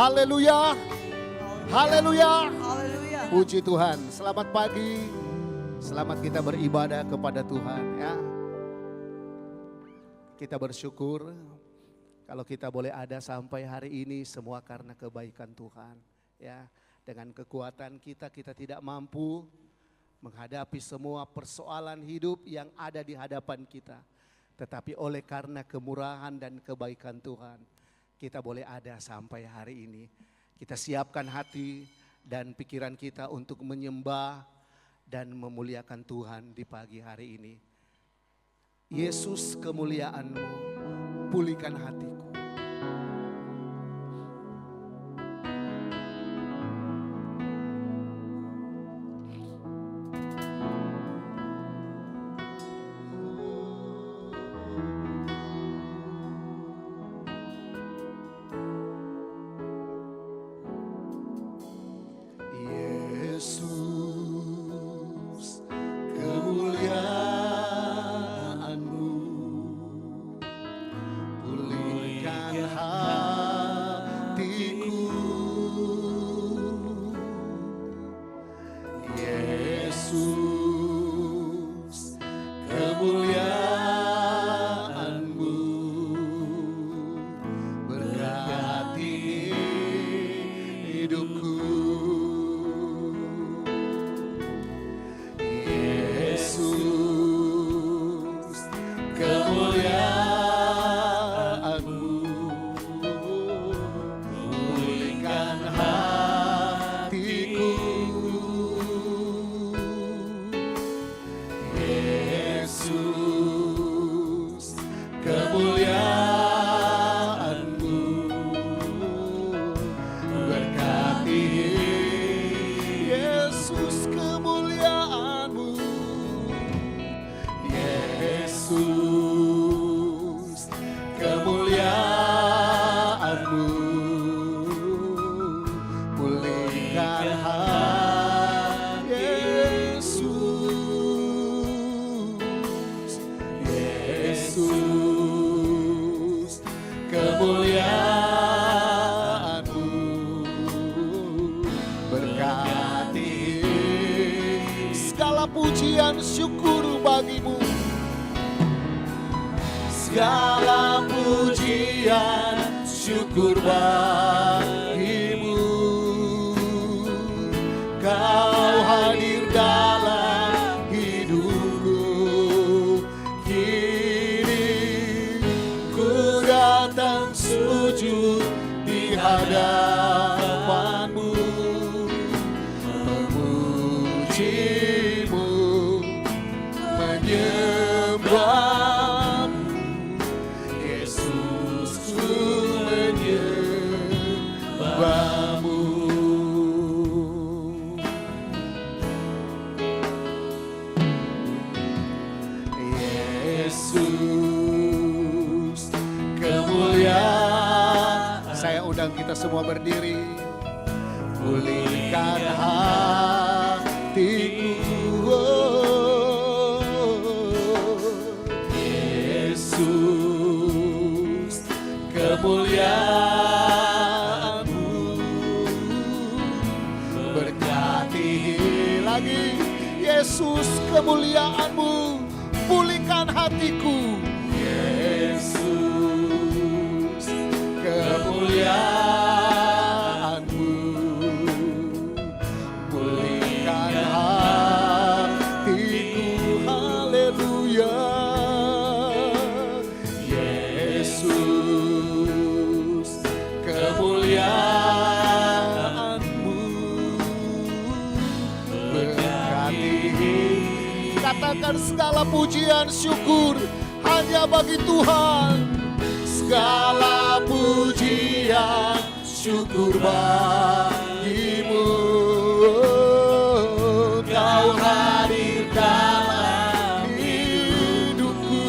Haleluya. Haleluya. Haleluya. Puji Tuhan. Selamat pagi. Selamat kita beribadah kepada Tuhan ya. Kita bersyukur kalau kita boleh ada sampai hari ini semua karena kebaikan Tuhan ya. Dengan kekuatan kita tidak mampu menghadapi semua persoalan hidup yang ada di hadapan kita. Tetapi oleh karena kemurahan dan kebaikan Tuhan, kita boleh ada sampai hari ini. Kita siapkan hati dan pikiran kita untuk menyembah dan memuliakan Tuhan di pagi hari ini. Yesus, kemuliaan-Mu, pulihkan hatiku. Yesus, kemuliaan-Mu, pulihkan hatiku. Yesus, kemuliaan-Mu, berkati hidupku. Yesus, kemuliaan-Mu, pulihkan hatiku. Yesus, kemuliaan-Mu, berkati. Yesus, kemuliaan-Mu. Yesus, kemuliaan-Mu, pulihkan hati. Yesus, kemuliaan-Mu, berkati. Segala pujian syukur bagi-Mu. Segala pujian syukur bagi-Mu. Kau hadir dalam hidupku. Kini ku datang sujud di hadapan-Mu, memuji-Mu, menyembah. Yesus, kemuliaan. Saya undang kita semua berdiri. Pulihkan hatiku. Yesus, kemuliaan-Mu, berkati lagi. Yesus, kemuliaan-Mu, pulihkan hatiku. Yesus, kemuliaan-Mu, pulihkan hatiku. Haleluya. Yesus, kemuliaan-Mu, berkati. Katakan segala pujian syukur hanya bagi Tuhan. Segala pujian syukur bagi-Mu. Kau hadir dalam hidupku.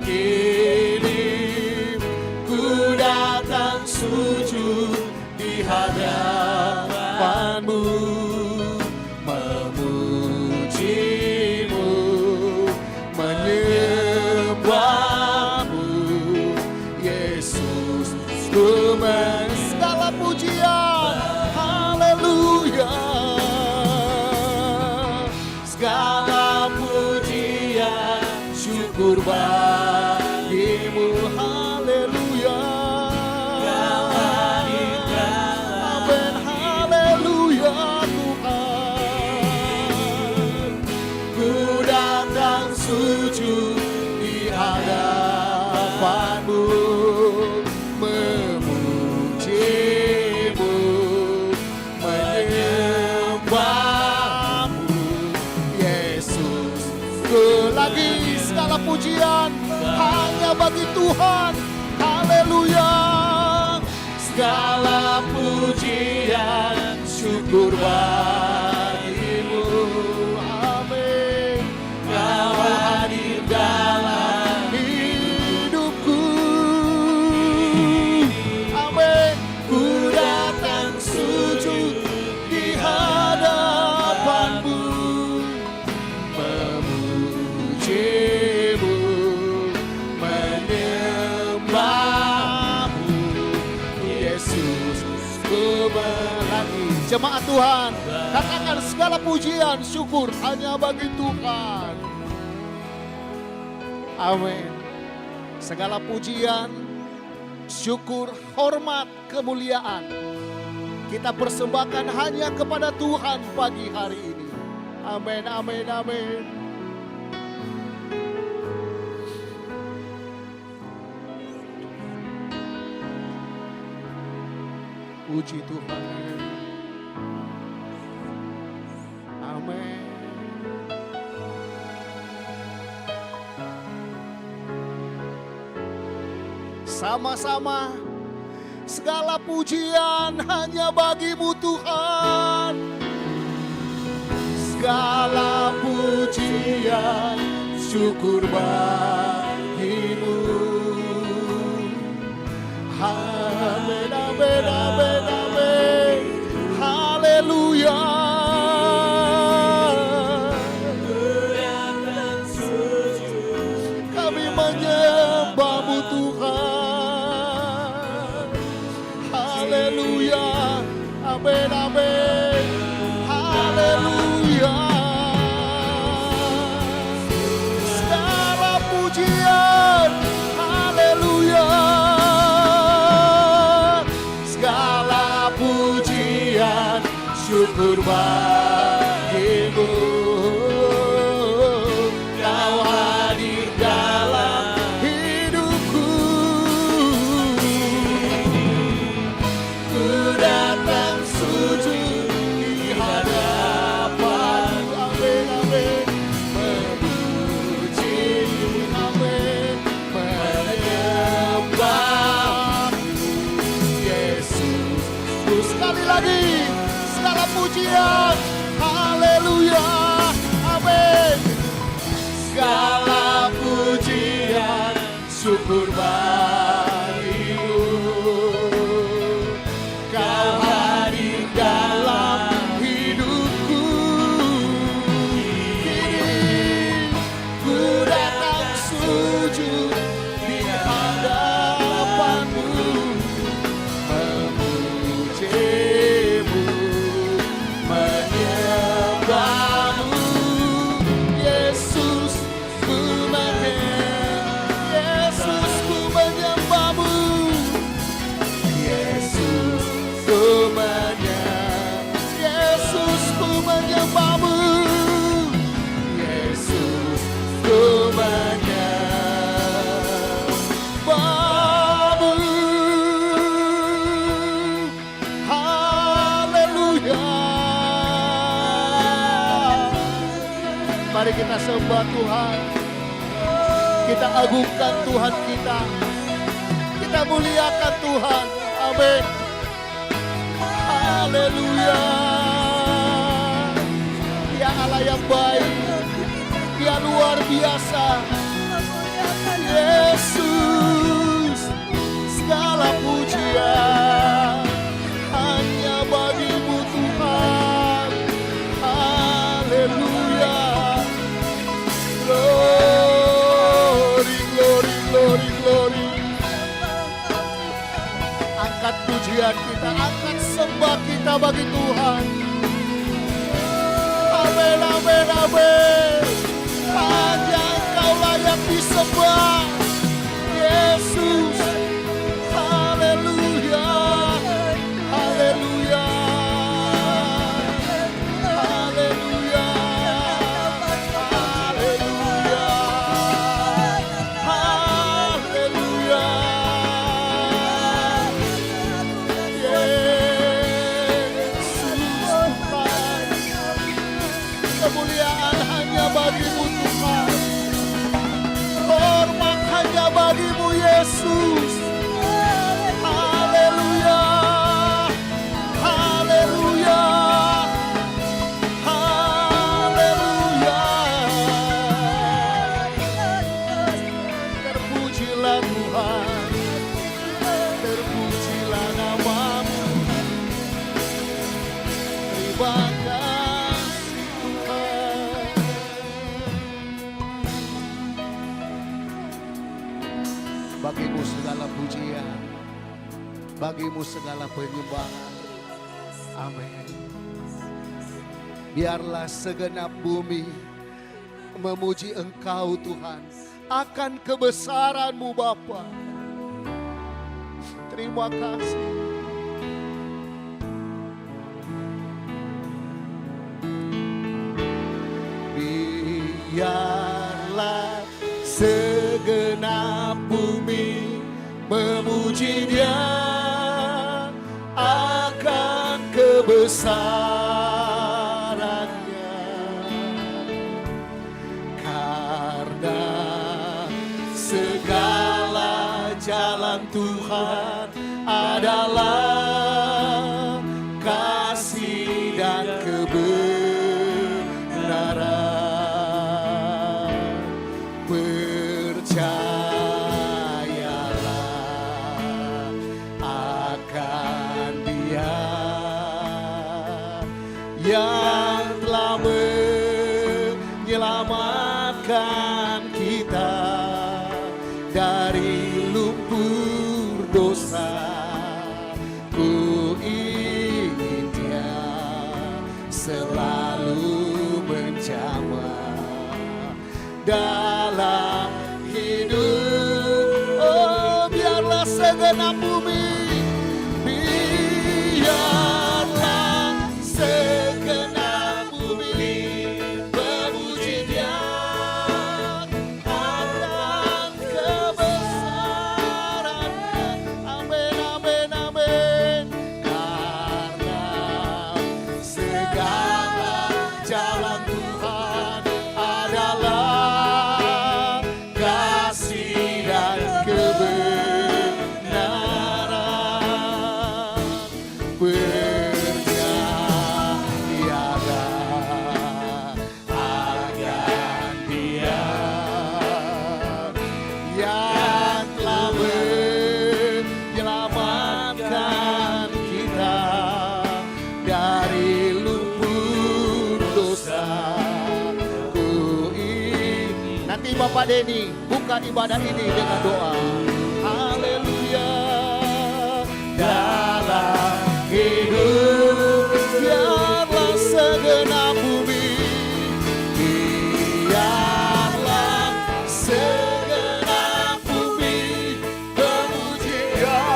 Kini ku datang sujud di hadapan-Mu, memuji-Mu, menyembah-Mu. Yesus, ku segala puji segala pujian syukur bagimu. Haleluya. Amin, haleluya Tuhan. Ku datang sujud di hadapanmu, memujimu, menyembahmu, Yesus. Lagi segala pujian hanya bagi Tuhan. Haleluya. Segala pujian syukur bagimu. Amin. Kau hadir dalam hidupku. Amin. Ku datang sujud di hadapanmu, memujimu, menyembahmu, Yesus. Ku lagi jemaat Tuhan, katakan segala pujian syukur hanya bagi Tuhan. Amin. Segala pujian, syukur, hormat, kemuliaan kita persembahkan hanya kepada Tuhan pagi hari ini. Amin, amin, amin. Puji Tuhan. Amin. Sama-sama, segala pujian hanya bagimu Tuhan. Segala pujian syukur bagimu. Amin, amin, amin, amin. Haleluya. Kami menyembahmu Tuhan. Haleluya. Amin, amin. Haleluya. Segala pujian. Haleluya. Segala pujian syukur bagimu. Kau hadir dalam hidupku. Ku datang sujud di hadapanmu. Amin, amin. Memujimu, amin. Menyembahmu, Yesus. Sekali lagi, segala pujian, haleluya, amin. Segala pujian, syukur bagimu. Kau hadir dalam hidupku. Kini ku datang sujud di hadapanmu, memujimu, menyembahmu, Yesus. Ku Yesus, ku menyembahmu, Yesus. Ku Yesus, ku menyembahmu, Yesus. Ku menyembahmu. Haleluya. Mari kita sembah Tuhan. Kita agungkan Tuhan kita. Kita muliakan Tuhan. Amin. Haleluya. Dia Allah yang baik. Dia luar biasa. Yesus. Segala pujian hanya bagimu Tuhan. Haleluya. Glory, glory, glory, glory. Angkat pujian kita, angkat sembah kita bagi Tuhan. Amin, amin, amin. bagimu Tuhan. Hormat hanya bagimu Yesus. Haleluya, haleluya, haleluya. Terpujilah Tuhan, terpujilah namamu. Terima kasih Tuhan. Bagimu segala pujian, bagimu segala penyembahan. Amin. Biarlah segenap bumi memuji Engkau Tuhan akan kebesaran-Mu Bapa. Terima kasih. Biarlah segenap bumi memuji Dia akan kebesarannya, karena segala jalan Tuhan adalah kasih dan kebenaran. Percayalah akan Dia yang telah menyelamatkan kita dari lumpur dosa. Ku ingin Dia selalu menjamah dalam hidup. Oh, biarlah segenap bumi, biarlah segenap bumi memuji Dia akan kebesarannya. Amin, amin, amin. Karena segala jalan Tuhan adalah kasih dan kebenaran. Percayalah akan Dia yang telah menyelamatkan kita dari lumpur dosa. Ku ingin. Nanti Bapak Denny buka ibadah ini dengan doa. Haleluya. Dalam hidup biarlah segenap bumi, biarlah segenap bumi memuji Dia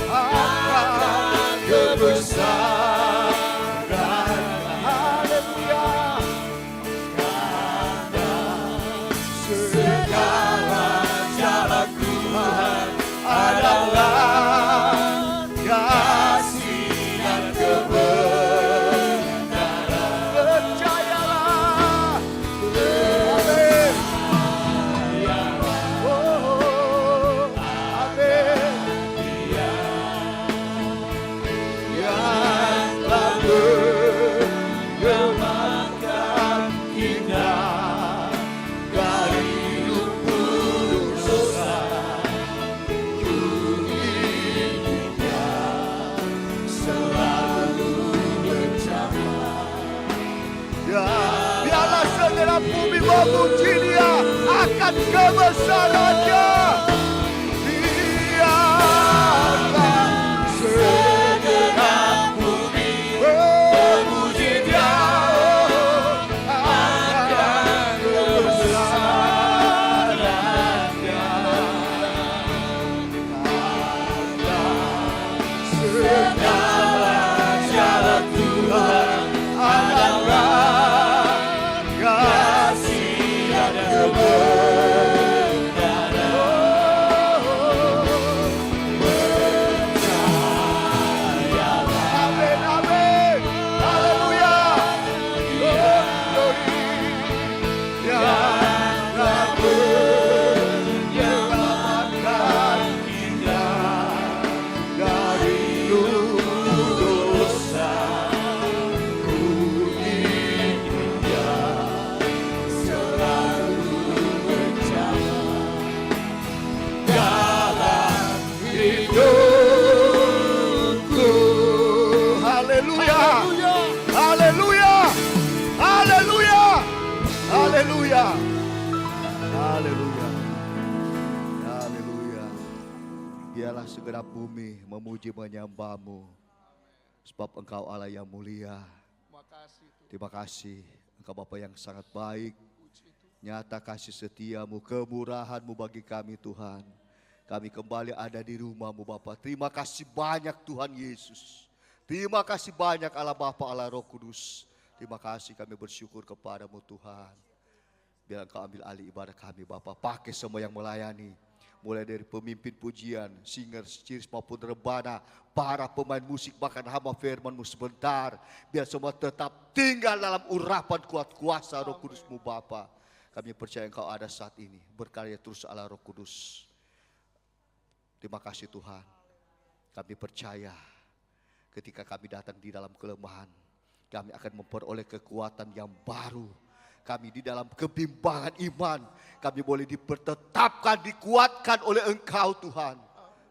akan kebesaran. Haleluya. Karena segala jalan Tuhan adalah kasih dan kebenaran. Percayalah. Amin. Oh, amin. Yang telah menyelamatkan kita dari lumpur dosa. Ku ingin Dia selalu menjamah. Ya, biarlah segenap bumi memuji Dia akan kebesarannya. Biarlah segenap bumi memuji Dia akan kebesarannya. Segala jalan Tuhan adalah kasih dan kebenaran. Haleluya. Haleluya. Haleluya. Biarlah segenap bumi memuji menyembah-Mu. Sebab Engkau Allah yang mulia. Terima kasih. Engkau Bapa yang sangat baik. Nyata kasih setia-Mu, kemurahan-Mu bagi kami Tuhan. Kami kembali ada di rumah-Mu Bapa. Terima kasih banyak Tuhan Yesus. Terima kasih banyak Allah Bapa, Allah Roh Kudus. Terima kasih kami bersyukur kepada-Mu Tuhan. Biar Engkau ambil alih ibadah kami Bapa. Pakai semua yang melayani. Mulai dari pemimpin pujian, singer, ciris maupun rebana, para pemain musik, bahkan hamba firman-Mu sebentar. Biar semua tetap tinggal dalam urapan kuat kuasa Roh Kudus-Mu Bapa. Kami percaya Engkau ada saat ini. Berkarya terus Allah Roh Kudus. Terima kasih Tuhan. Kami percaya ketika kami datang di dalam kelemahan, kami akan memperoleh kekuatan yang baru. Kami di dalam kebimbangan iman, kami boleh dipertetapkan, dikuatkan oleh Engkau Tuhan.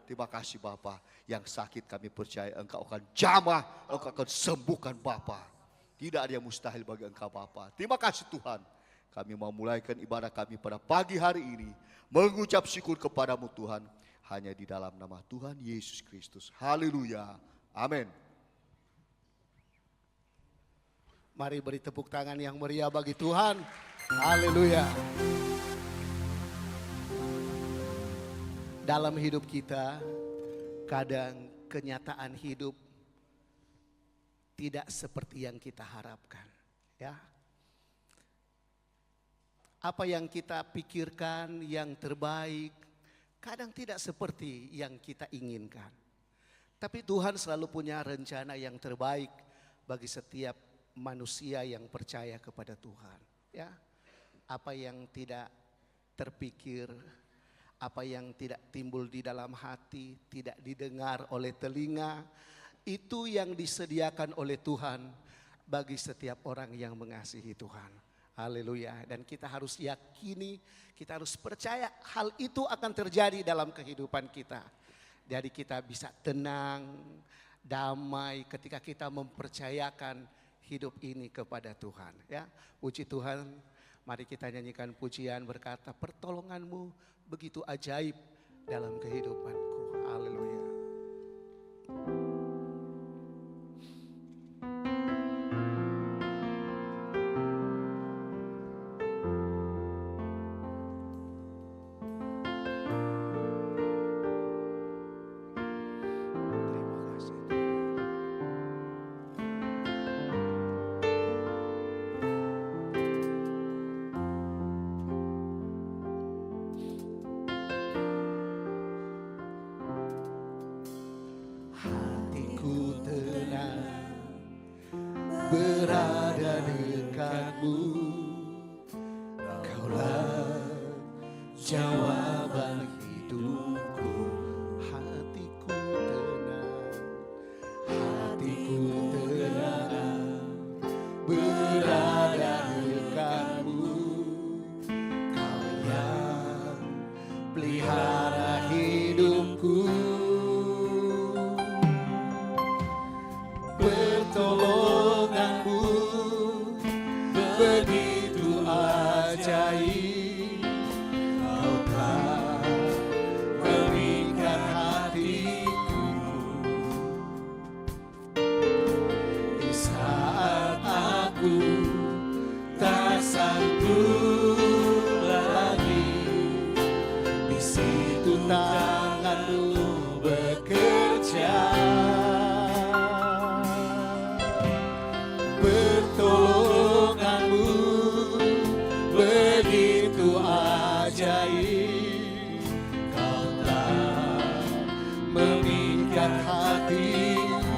Terima kasih Bapa. Yang sakit kami percaya Engkau akan jamah, Engkau akan sembuhkan Bapa. Tidak ada yang mustahil bagi Engkau Bapa. Terima kasih Tuhan. Kami mau mulaikan ibadah kami pada pagi hari ini, mengucap syukur kepada-Mu Tuhan. Hanya di dalam nama Tuhan Yesus Kristus. Haleluya. Amin. Mari beri tepuk tangan yang meriah bagi Tuhan. Haleluya. Dalam hidup kita, kadang kenyataan hidup tidak seperti yang kita harapkan. Ya. Apa yang kita pikirkan yang terbaik, kadang tidak seperti yang kita inginkan. Tapi Tuhan selalu punya rencana yang terbaik bagi setiap manusia yang percaya kepada Tuhan. Ya, apa yang tidak terpikir, apa yang tidak timbul di dalam hati, tidak didengar oleh telinga, itu yang disediakan oleh Tuhan bagi setiap orang yang mengasihi Tuhan. Haleluya. Dan kita harus yakini, kita harus percaya hal itu akan terjadi dalam kehidupan kita. Jadi kita bisa tenang, damai ketika kita mempercayakan hidup ini kepada Tuhan. Ya, puji Tuhan. Mari kita nyanyikan pujian berkata, pertolongan-Mu begitu ajaib dalam kehidupanku. Haleluya. Berada dekat-Mu, Kaulah jawaban hidupku. Hatiku tenang, hatiku tenang, berada dekat-Mu. Kau yang pelihara hidupku. Pertolongan-Mu begitu ajaib, Kau telah mengikat hatiku. Di saat aku tak sanggup lagi, di situ tangan-Mu bekerja. Pertolongan-Mu begitu ajaib, Kau telah mengikat hatiku.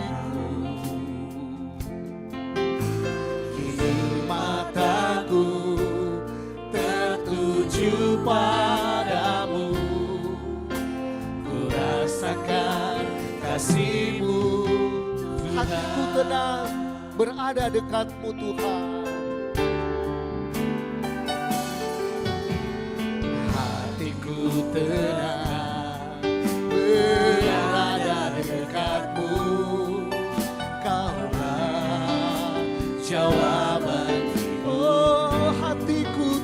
Kini mataku tertuju padamu, ku rasakan kasih-Mu. Hatiku tenang berada dekat-Mu Tuhan. Hatiku tenang berada dekat-Mu. Kaulah jawaban hidup. Oh, hatiku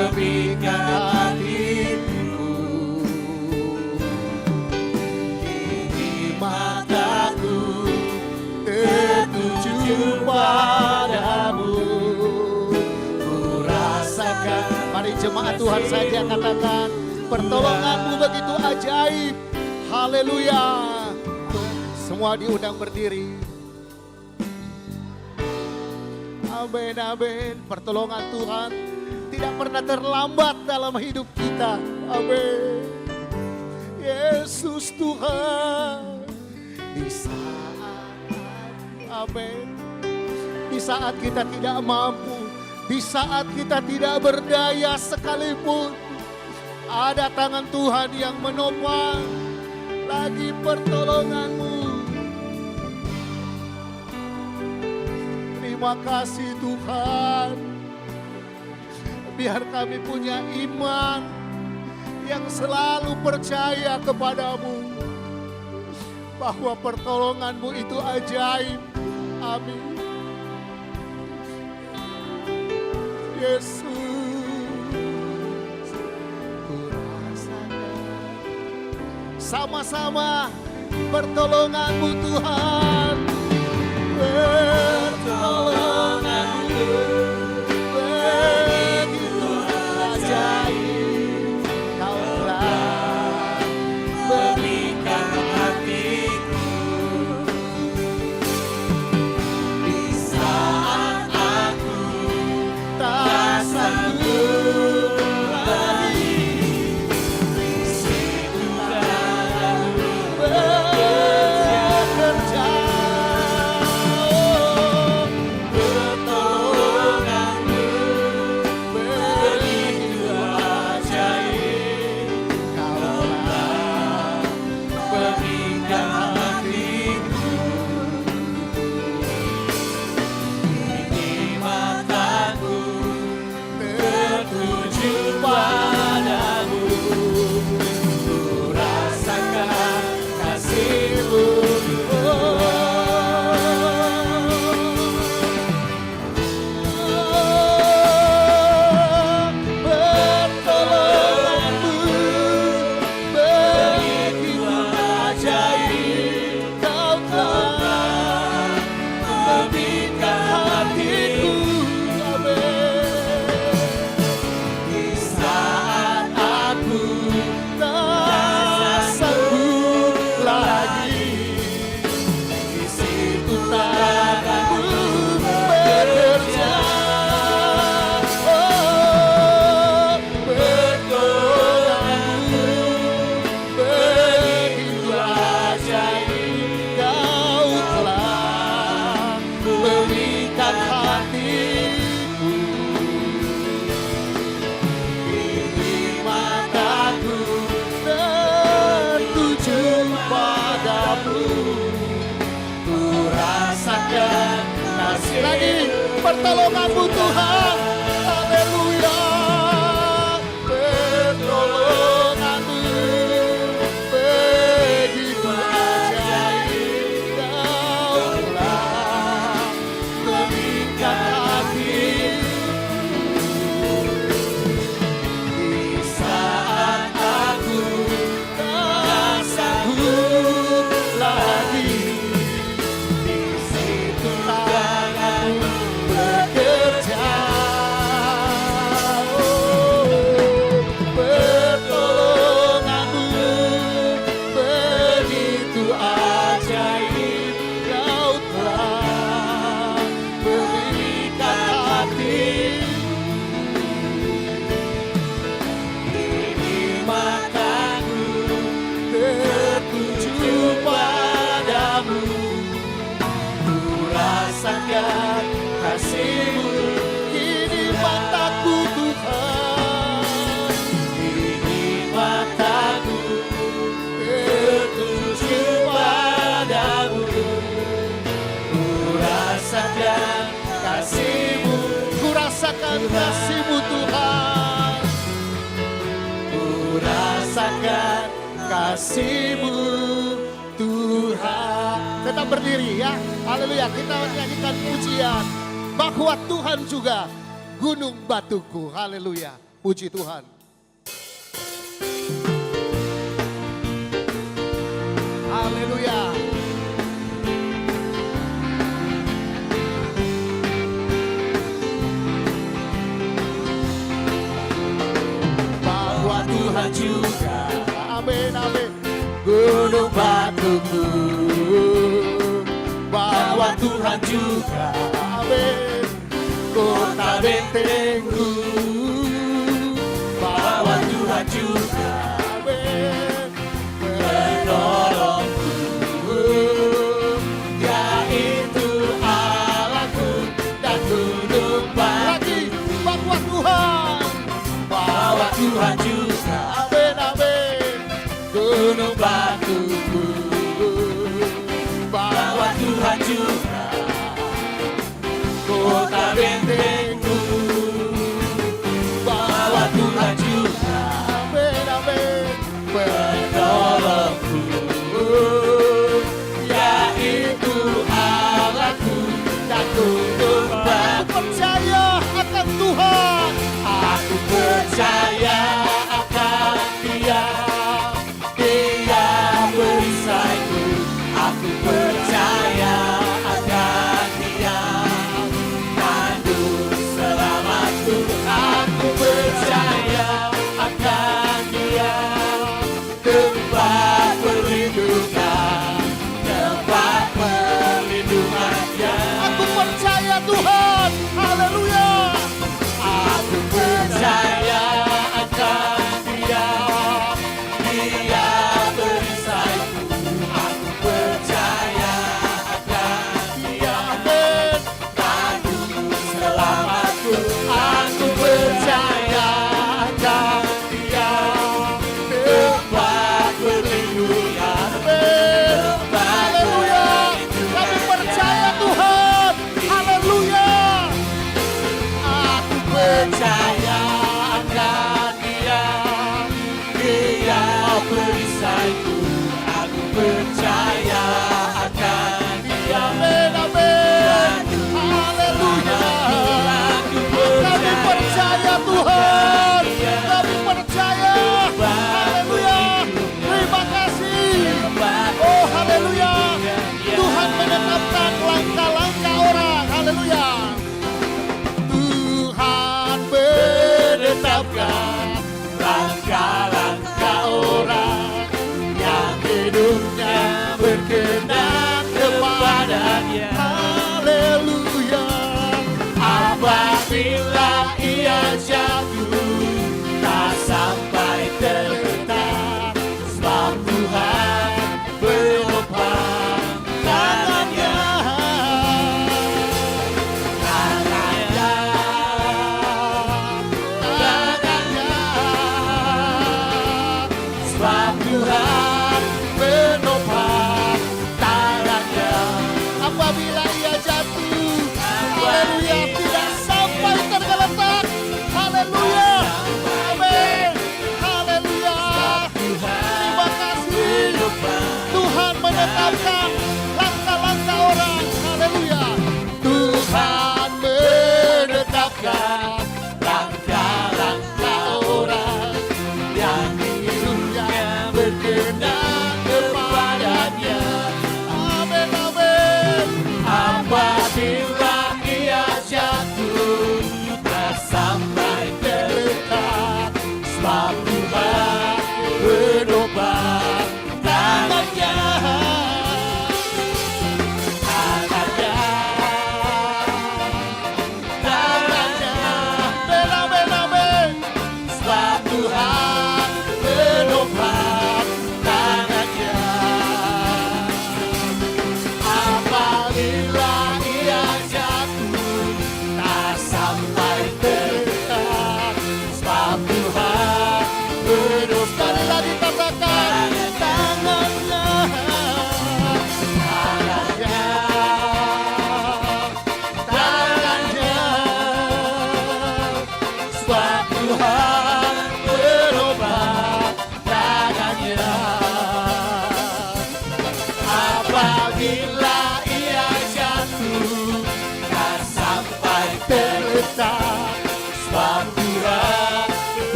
Pemikat hatiku, kini mataku tertuju padamu. Ku rasakan, mari jemaat Tuhan saja katakan, pertolonganmu begitu ajaib. Haleluya. Semua diundang berdiri. Amin, amin. Pertolongan Tuhan tidak pernah terlambat dalam hidup kita. Amin. Yesus Tuhan. Di saat, amin, di saat kita tidak mampu, di saat kita tidak berdaya sekalipun, ada tangan Tuhan yang menopang lagi pertolonganmu. Terima kasih Tuhan. Biar kami punya iman yang selalu percaya kepadamu, bahwa pertolonganmu itu ajaib. Amin. Yesus, ku rasakan sama-sama pertolonganmu Tuhan. Pertolonganmu begitu ajaib, kau telah memikat hatiku. Di saat aku tak sanggup lagi, di situ tanganmu bekerja. Pertolonganmu Tuhan, haleluya. Pertolonganmu begitu ajaib, kau telah memikat hatiku. Di saat aku tak sanggup lagi, di situ tanganmu bekerja. Pertolonganmu begitu ajaib, kau telah memikat hatiku. Kini mataku tertuju padamu, ku rasakan kasih-Mu. Kini mataku Tuhan, kini mataku tertuju padamu, ku rasakan kasih-Mu. Ku rasakan kasih-Mu Tuhan, ku rasakan kasih-Mu Tuhan. Tetap berdiri ya, haleluya. Kita nyanyikan pujian bahwa Tuhan juga gunung batuku, haleluya. Puji Tuhan. Haleluya. Bahwa Tuhan juga Amin, amin. gunung batuku, bahwa Tuhan juga Amin. kota bentengku, bahwa Tuhan juga Amin. penolongku, yaitu Allahku dan gunung Lagi, batuku, bahwa Tuhan. bahwa Tuhan juga Amin, amin. gunung batuku, bahwa Tuhan juga kota bentengku, bahwa Tuhan juga Amin, amin. penolongku, yaitu Allahku dan gunung Aku batuku. percaya akan Tuhan. Aku percaya akan Dia, Dia perisaiku. Aku percaya akan Dia, kandung selamatku. Aku percaya akan Dia, tempat perlindungan, tempat perlindungannya. Aku percaya Tuhan. Haleluya. Aku percaya akan Dia, Dia perisaiku. Aku percaya akan Dia, Amin. kandung selamatku. Aku percaya akan Dia, tempat perlindungan, Amin. Haleluya. Kami percaya Tuhan. Haleluya. Aku percaya akan Dia, Dia perisaiku. Aku percaya akan Dia, Amin, amin. Haleluya. Kami percaya Tuhan. Kami percaya. Haleluya. Terima kasih. Oh, haleluya. Tuhan menetapkan langkah-langkah orang. Haleluya. Tuhan menetapkan langkah-langkah orang,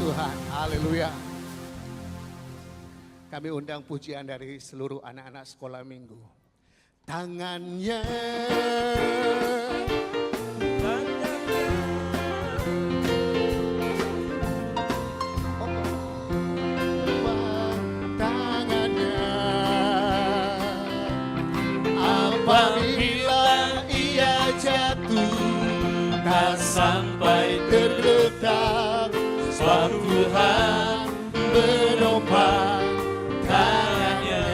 Tuhan, haleluya. Kami undang pujian dari seluruh anak-anak sekolah minggu. Tangannya apabila ia jatuh tak sampai tergeletak, sebab Tuhan menopang tangannya.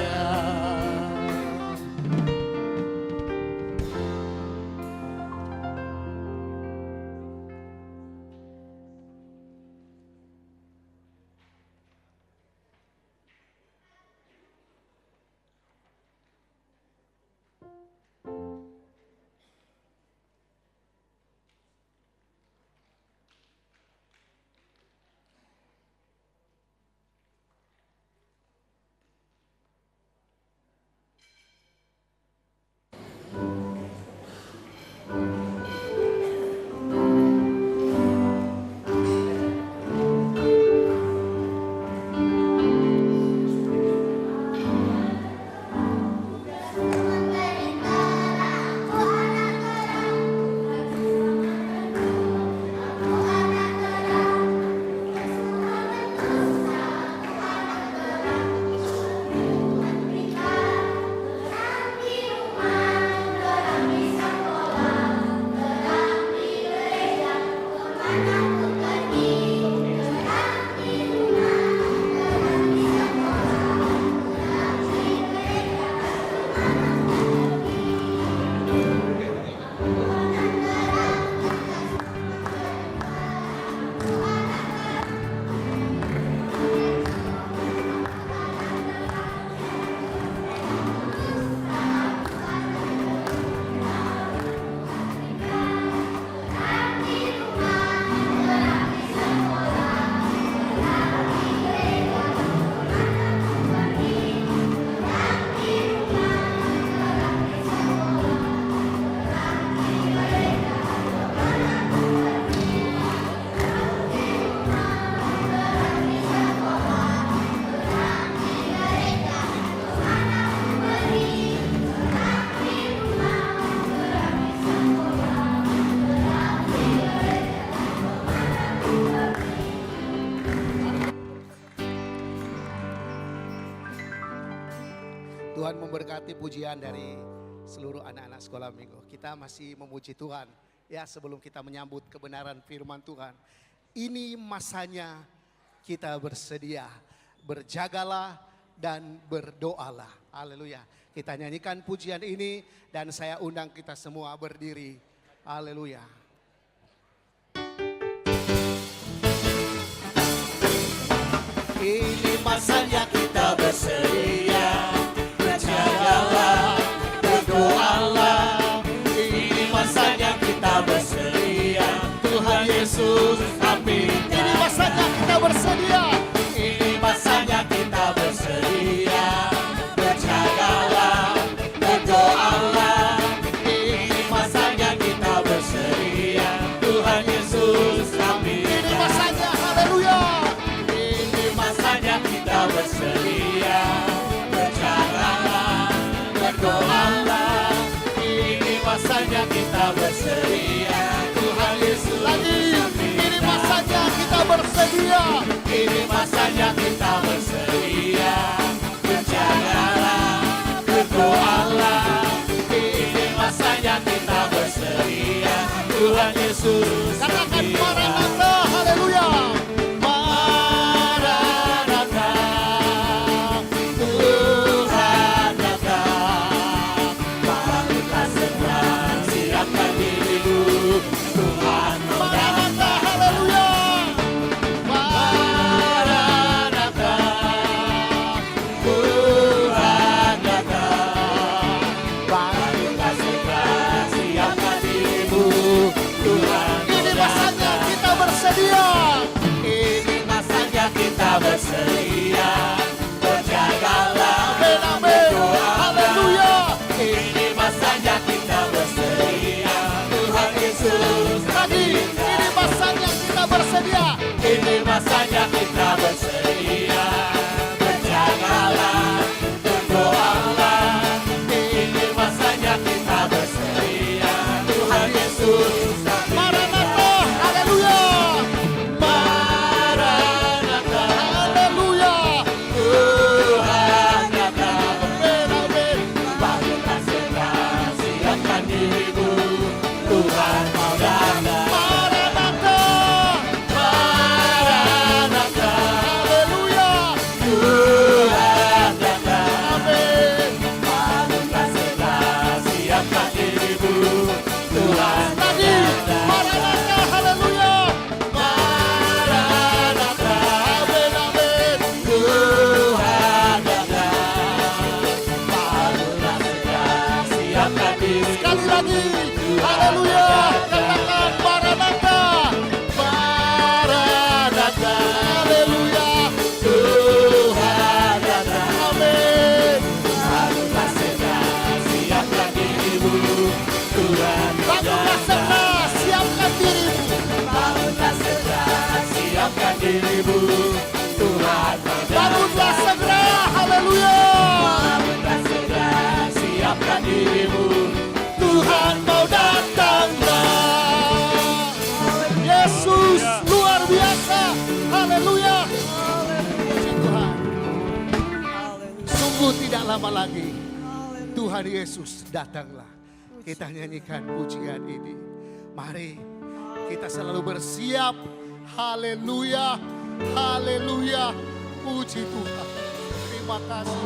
Tuhan memberkati pujian dari seluruh anak-anak sekolah minggu. Kita masih memuji Tuhan. Ya, sebelum kita menyambut kebenaran firman Tuhan. Ini masanya kita bersedia. Berjagalah dan berdoalah. Haleluya. Kita nyanyikan pujian ini dan saya undang kita semua berdiri. Haleluya. Ini masanya kita bersedia. Berjagalah, berdoalah. Ini masanya kita bersedia. Tuhan Yesus, amin. Ini masanya kita bersedia. Ini masanya kita bersedia. Berjagalah, berdoalah. Ini masanya kita bersedia. Tuhan Yesus, amin. Ini masanya, haleluya. Ini masanya kita bersedia. Berjagalah, berdoalah. Ini masanya kita bersedia. Tuhan Yesus, Lagi, ini masanya kita bersedia. ini masanya kita bersedia. Berjagalah, berdoalah. Ini masanya kita bersedia. Tuhan Yesus, Katakan Maranatha, haleluya. Maranatha, Tuhan datang. Bangunlah segera, siapkan dirimu. Tuhan Maranatha, haleluya. Maranatha, Tuhan datang. Bangunlah segera, siapkan dirimu. Tuhan Ini dia. Ini masanya kita bersedia. Berjalanlah, berdoalah. Ini masanya kita bersedia. Tuhan Yesus Maranatha, haleluya. Maranatha, Haleluya. Tuhan datang. Amin, amin. Bangunlah segera, siapkan dirimu. Tuhan mau datang. Maranatha, Maranatha, haleluya. Tuhan datang. Amin. Bangunlah segera, siapkan dirimu. Tuhan mau Lagi, datang. Maranatha, haleluya. Maranatha, Amin, amin. Tuhan datang. Bangunlah segera, siapkan dirimu. Sekali lagi, haleluya. Katakan Maranatha. Maranatha, Haleluya. Tuhan datang. Amin. Bangunlah segera, siapkan dirimu. Tuhan mau Bangunlah datang. segera, siapkan dirimu. Bangunlah segera, siapkan dirimu. Tuhan mau Bangunlah datang. segera, haleluya. Bangunlah segera, siapkan dirimu. Tuhan mau datanglah. Yesus luar biasa, haleluya. Puji Tuhan. Sungguh tidak lama lagi Tuhan Yesus datanglah. Kita nyanyikan pujian ini. Mari kita selalu bersiap. Haleluya, haleluya. Puji Tuhan. Terima kasih.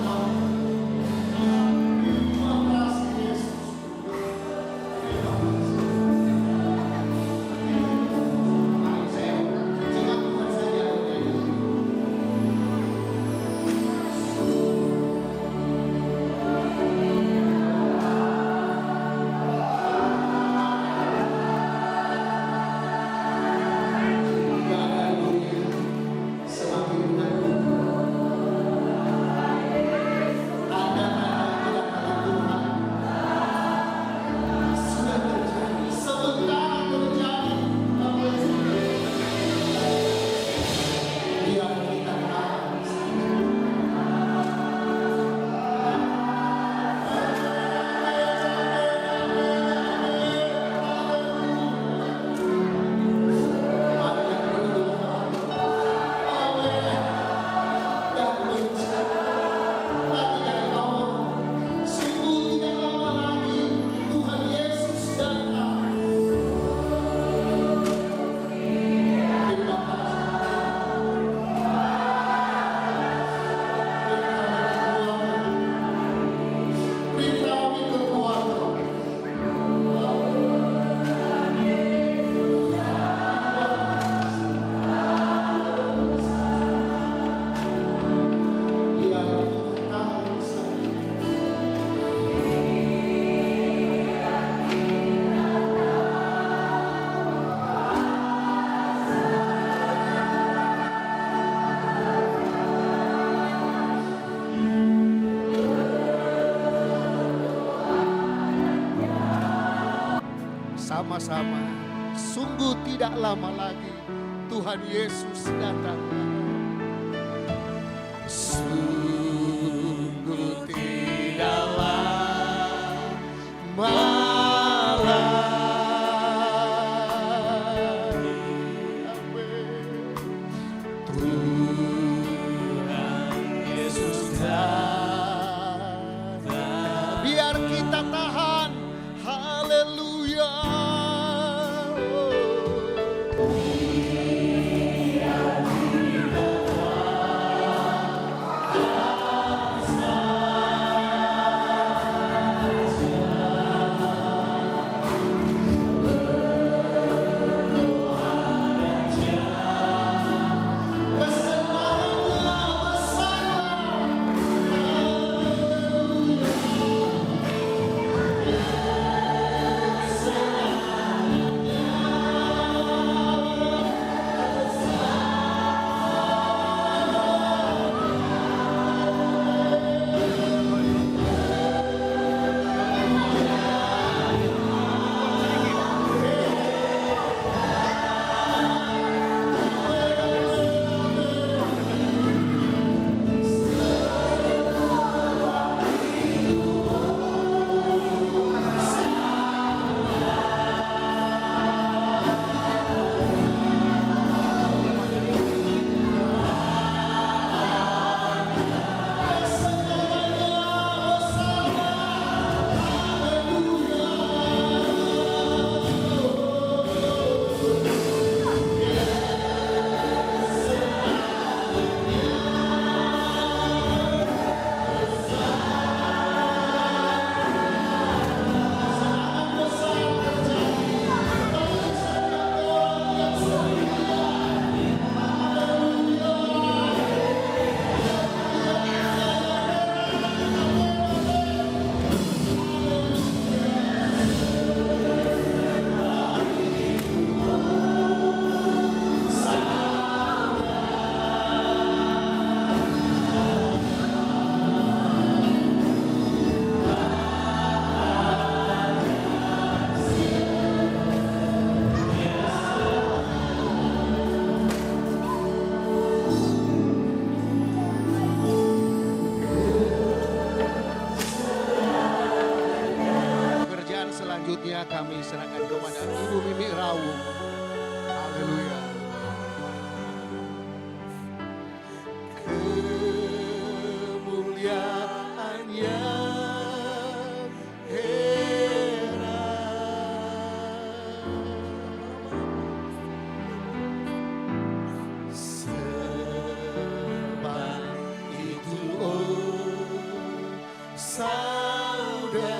Sama-sama, sungguh tidak lama lagi Tuhan Yesus datang. Sungguh tidak lama lagi. Amin. Tuhan Yesus datang. Biar kita tahan. Haleluya. selanjutnya kami serahkan kepada Ibu Mimi Rawung. Haleluya. Kemuliaan yang heran, sebab itu saudara,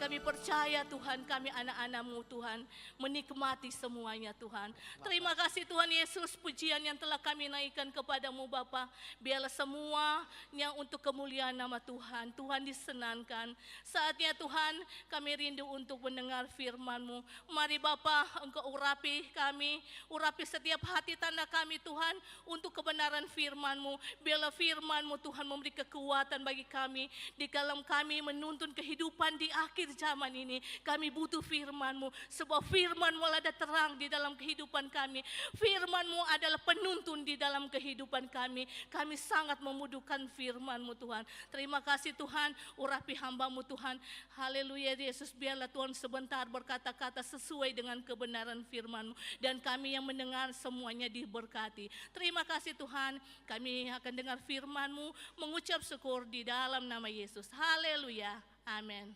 Anda percaya Tuhan, kami anak-anak-Mu Tuhan, menikmati semuanya Tuhan. Terima kasih Tuhan Yesus, pujian yang telah kami naikkan kepadamu Bapa. Biarlah semuanya untuk kemuliaan nama Tuhan. Tuhan disenangkan. Saatnya Tuhan, kami rindu untuk mendengar firman-Mu. Mari Bapa, Engkau urapi kami, urapi setiap hati tanda kami Tuhan, untuk kebenaran firman-Mu. Biarlah firman-Mu Tuhan memberi kekuatan bagi kami, di dalam kami menuntun kehidupan di akhir zaman ini. Kami butuh firman-Mu, sebab firman-Mu ada terang di dalam kehidupan kami. Firman-Mu adalah penuntun di dalam kehidupan kami. Kami sangat membutuhkan firman-Mu Tuhan. Terima kasih Tuhan, urapi hamba-Mu Tuhan. Haleluya Yesus, biarlah Tuhan sebentar berkata-kata sesuai dengan kebenaran firman-Mu, dan kami yang mendengar semuanya diberkati. Terima kasih Tuhan, kami akan dengar firman-Mu, mengucap syukur di dalam nama Yesus. Haleluya, amin.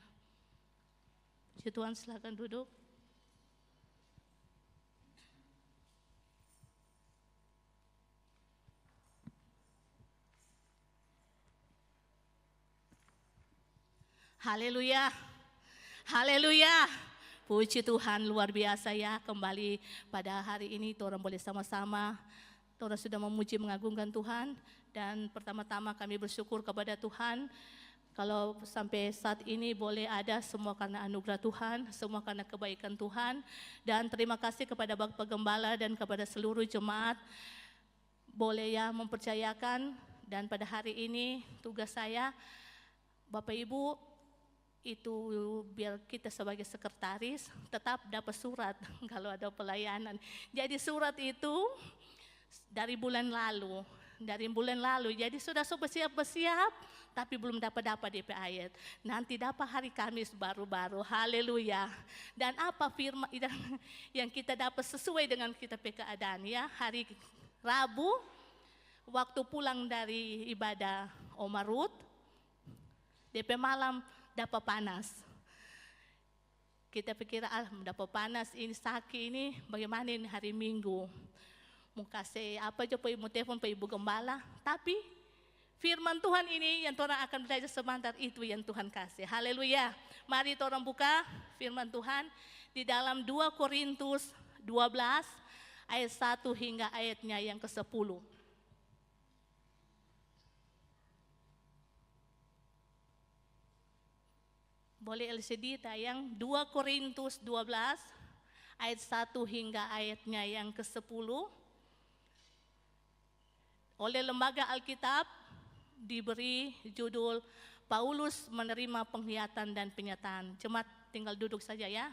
Tuhan silakan duduk. Haleluya, haleluya. Puji Tuhan, luar biasa ya. Kembali pada hari ini orang boleh sama-sama, orang sudah memuji mengagungkan Tuhan. Dan pertama-tama kami bersyukur kepada Tuhan, kalau sampai saat ini boleh ada, semua karena anugerah Tuhan, semua karena kebaikan Tuhan. Dan terima kasih kepada Bapak Gembala dan kepada seluruh jemaat, boleh ya mempercayakan. Dan pada hari ini tugas saya, Bapak Ibu, itu biar kita sebagai sekretaris tetap dapat surat kalau ada pelayanan. Jadi surat itu dari bulan lalu, dari bulan lalu. Jadi sudah bersiap-siap, tapi belum dapat DP ayat. Nanti dapat hari Kamis baru-baru. Haleluya. Dan apa firman yang kita dapat sesuai dengan kita keadaan ya. Hari Rabu, waktu pulang dari ibadah Omar Ruth, DP malam dapat panas. Kita pikir dapat panas ini sakit ini bagaimana ini hari Minggu. Mau kasih apa aja mau telepon Ibu Gembala. Tapi firman Tuhan ini yang Tuhan akan belajar sebentar itu yang Tuhan kasih. Haleluya. Mari orang buka firman Tuhan di dalam 2 Korintus 12 ayat 1 hingga ayatnya yang ke-10. Boleh LCD tayang 2 Korintus 12 ayat 1 hingga ayatnya yang ke-10. Oleh Lembaga Alkitab diberi judul Paulus menerima penglihatan dan penyataan. Jemaat tinggal duduk saja ya.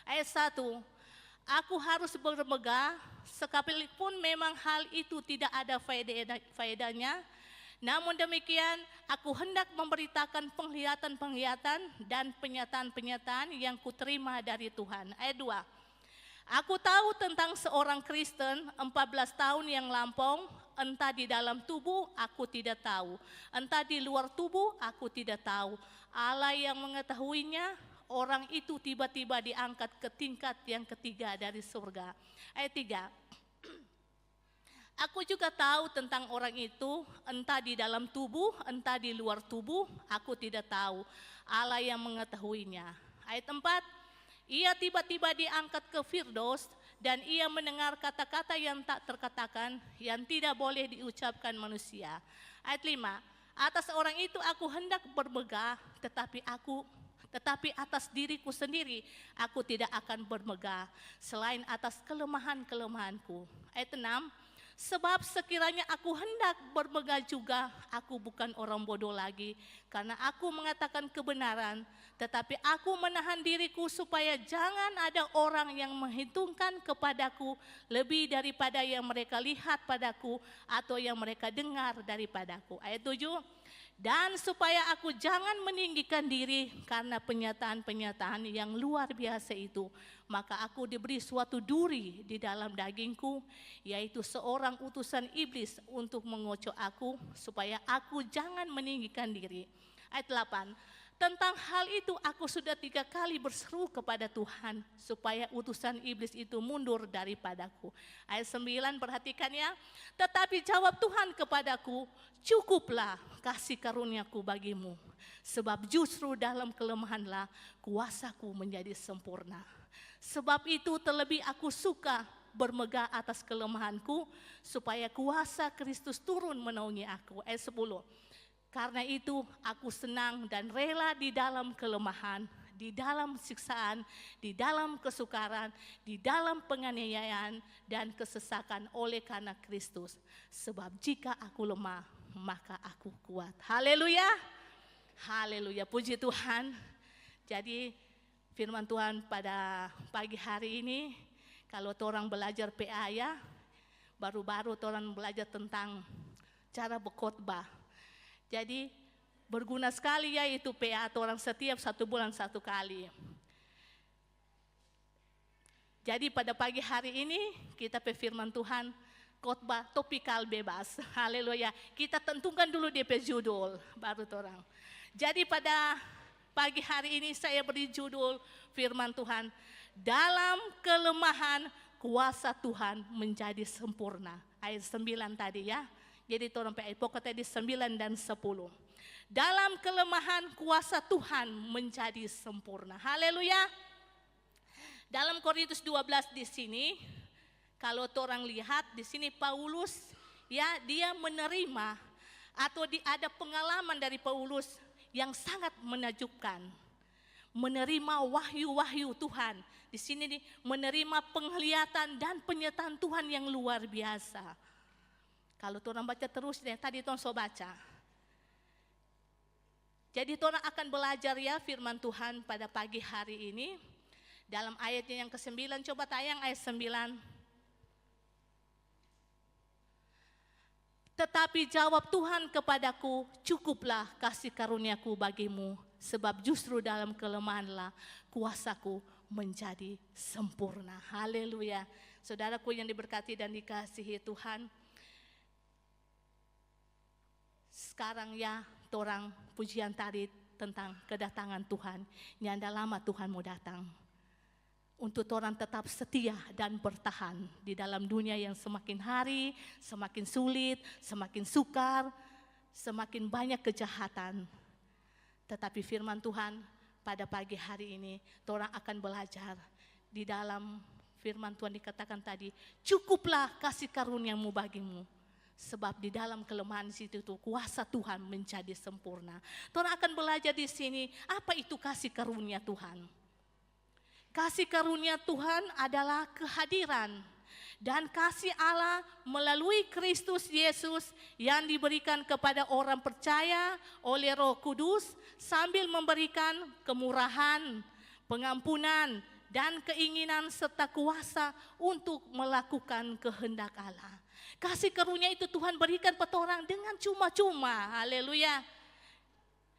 Ayat 1. Aku harus bermegah sekalipun memang hal itu tidak ada faedahnya. Namun demikian, aku hendak memberitakan penglihatan-penglihatan dan penyataan-penyataan yang kuterima dari Tuhan. Ayat 2. Aku tahu tentang seorang Kristen 14 tahun yang lampau, entah di dalam tubuh aku tidak tahu, entah di luar tubuh aku tidak tahu. Allah yang mengetahuinya, orang itu tiba-tiba diangkat ke tingkat yang ketiga dari surga. Ayat 3. Aku juga tahu tentang orang itu, entah di dalam tubuh, entah di luar tubuh, aku tidak tahu. Allah yang mengetahuinya. Ayat 4, ia tiba-tiba diangkat ke Firdaus, dan ia mendengar kata-kata yang tak terkatakan, yang tidak boleh diucapkan manusia. Ayat 5, atas orang itu aku hendak bermegah, tetapi atas diriku sendiri aku tidak akan bermegah, selain atas kelemahan-kelemahanku. Ayat 6, sebab sekiranya aku hendak bermegah juga, aku bukan orang bodoh lagi, karena aku mengatakan kebenaran, tetapi aku menahan diriku supaya jangan ada orang yang menghitungkan kepadaku lebih daripada yang mereka lihat padaku atau yang mereka dengar daripadaku. Ayat 7, dan supaya aku jangan meninggikan diri karena penyataan-penyataan yang luar biasa itu, maka aku diberi suatu duri di dalam dagingku, yaitu seorang utusan iblis untuk mengocok aku, supaya aku jangan meninggikan diri. Ayat 8, tentang hal itu aku sudah 3 kali berseru kepada Tuhan, supaya utusan iblis itu mundur daripadaku. Ayat 9, perhatikan ya. Tetapi jawab Tuhan kepadaku, cukuplah kasih karuniaku bagimu, sebab justru dalam kelemahanlah kuasaku menjadi sempurna. Sebab itu terlebih aku suka bermegah atas kelemahanku, supaya kuasa Kristus turun menaungi aku. Ayat 10, karena itu aku senang dan rela di dalam kelemahan, di dalam siksaan, di dalam kesukaran, di dalam penganiayaan dan kesesakan oleh karena Kristus. Sebab jika aku lemah, maka aku kuat. Haleluya. Haleluya, puji Tuhan. Jadi firman Tuhan pada pagi hari ini, kalau orang belajar PA ya, baru-baru orang belajar tentang cara berkhotbah. Jadi berguna sekali ya itu PA orang setiap 1 bulan 1 kali. Jadi pada pagi hari ini kita firman Tuhan khotbah topikal bebas. Haleluya. Kita tentukan dulu DP judul baru orang. Jadi pada pagi hari ini saya beri judul firman Tuhan, dalam kelemahan kuasa Tuhan menjadi sempurna. Ayat 9 tadi ya. Jadi orang pokoknya di 9 dan 10. Dalam kelemahan kuasa Tuhan menjadi sempurna. Haleluya. Dalam Korintus 12 di sini, kalau orang lihat di sini Paulus ya, dia menerima atau ada pengalaman dari Paulus yang sangat menakjubkan. Menerima wahyu-wahyu Tuhan. Di sini menerima penglihatan dan penyertaan Tuhan yang luar biasa. Kalau orang baca terus deh, tadi orang so baca. Jadi orang akan belajar ya firman Tuhan pada pagi hari ini. Dalam ayatnya yang ke-9, coba tayang ayat 9. Tetapi jawab Tuhan kepadaku, cukuplah kasih karuniaku bagimu, sebab justru dalam kelemahanlah kuasaku menjadi sempurna. Haleluya. Saudaraku yang diberkati dan dikasihi Tuhan, sekarang ya torang pujian tadi tentang kedatangan Tuhan. Nyanda lama Tuhan mau datang. Untuk orang tetap setia dan bertahan di dalam dunia yang semakin hari, semakin sulit, semakin sukar, semakin banyak kejahatan. Tetapi firman Tuhan pada pagi hari ini, orang akan belajar di dalam firman Tuhan dikatakan tadi, cukuplah kasih karuniamu bagimu. Sebab di dalam kelemahan situ kuasa Tuhan menjadi sempurna. Orang akan belajar di sini, apa itu kasih karunia Tuhan? Kasih karunia Tuhan adalah kehadiran dan kasih Allah melalui Kristus Yesus yang diberikan kepada orang percaya oleh Roh Kudus sambil memberikan kemurahan, pengampunan, dan keinginan serta kuasa untuk melakukan kehendak Allah. Kasih karunia itu Tuhan berikan pada orang dengan cuma-cuma. Haleluya.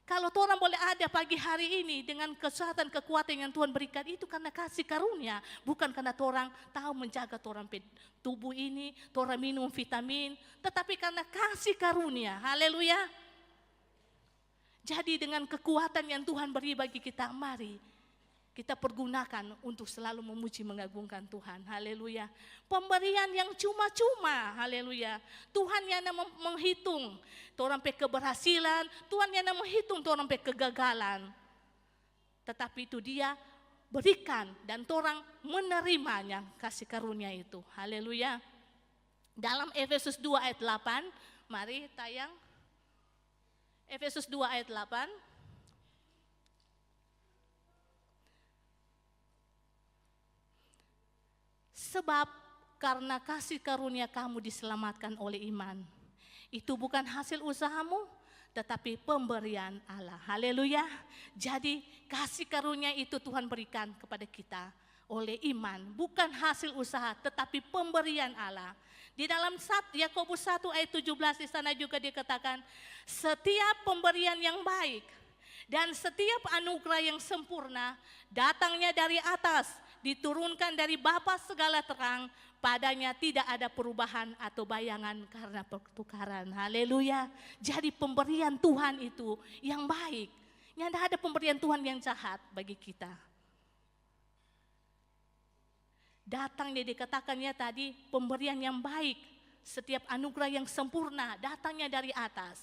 Kalau orang boleh ada pagi hari ini dengan kesehatan, kekuatan yang Tuhan berikan itu karena kasih karunia. Bukan karena orang tahu menjaga orang tubuh ini, orang minum vitamin. Tetapi karena kasih karunia. Haleluya. Jadi dengan kekuatan yang Tuhan beri bagi kita, mari kita pergunakan untuk selalu memuji mengagungkan Tuhan. Haleluya. Pemberian yang cuma-cuma. Haleluya. Tuhan yang menghitung orang pe keberhasilan, Tuhan yang menghitung orang pe kegagalan. Tetapi itu Dia berikan dan orang menerimanya kasih karunia itu. Haleluya. Dalam Efesus 2 ayat 8, mari tayang. Efesus 2 ayat 8. Sebab karena kasih karunia kamu diselamatkan oleh iman. Itu bukan hasil usahamu, tetapi pemberian Allah. Haleluya. Jadi kasih karunia itu Tuhan berikan kepada kita oleh iman. Bukan hasil usaha, tetapi pemberian Allah. Di dalam Yakobus 1 ayat 17 di sana juga dikatakan, setiap pemberian yang baik dan setiap anugerah yang sempurna datangnya dari atas, diturunkan dari Bapa segala terang, padanya tidak ada perubahan atau bayangan karena pertukaran. Haleluya. Jadi pemberian Tuhan itu yang baik. Tidak ada pemberian Tuhan yang jahat bagi kita. Datangnya dikatakannya tadi pemberian yang baik. Setiap anugerah yang sempurna datangnya dari atas.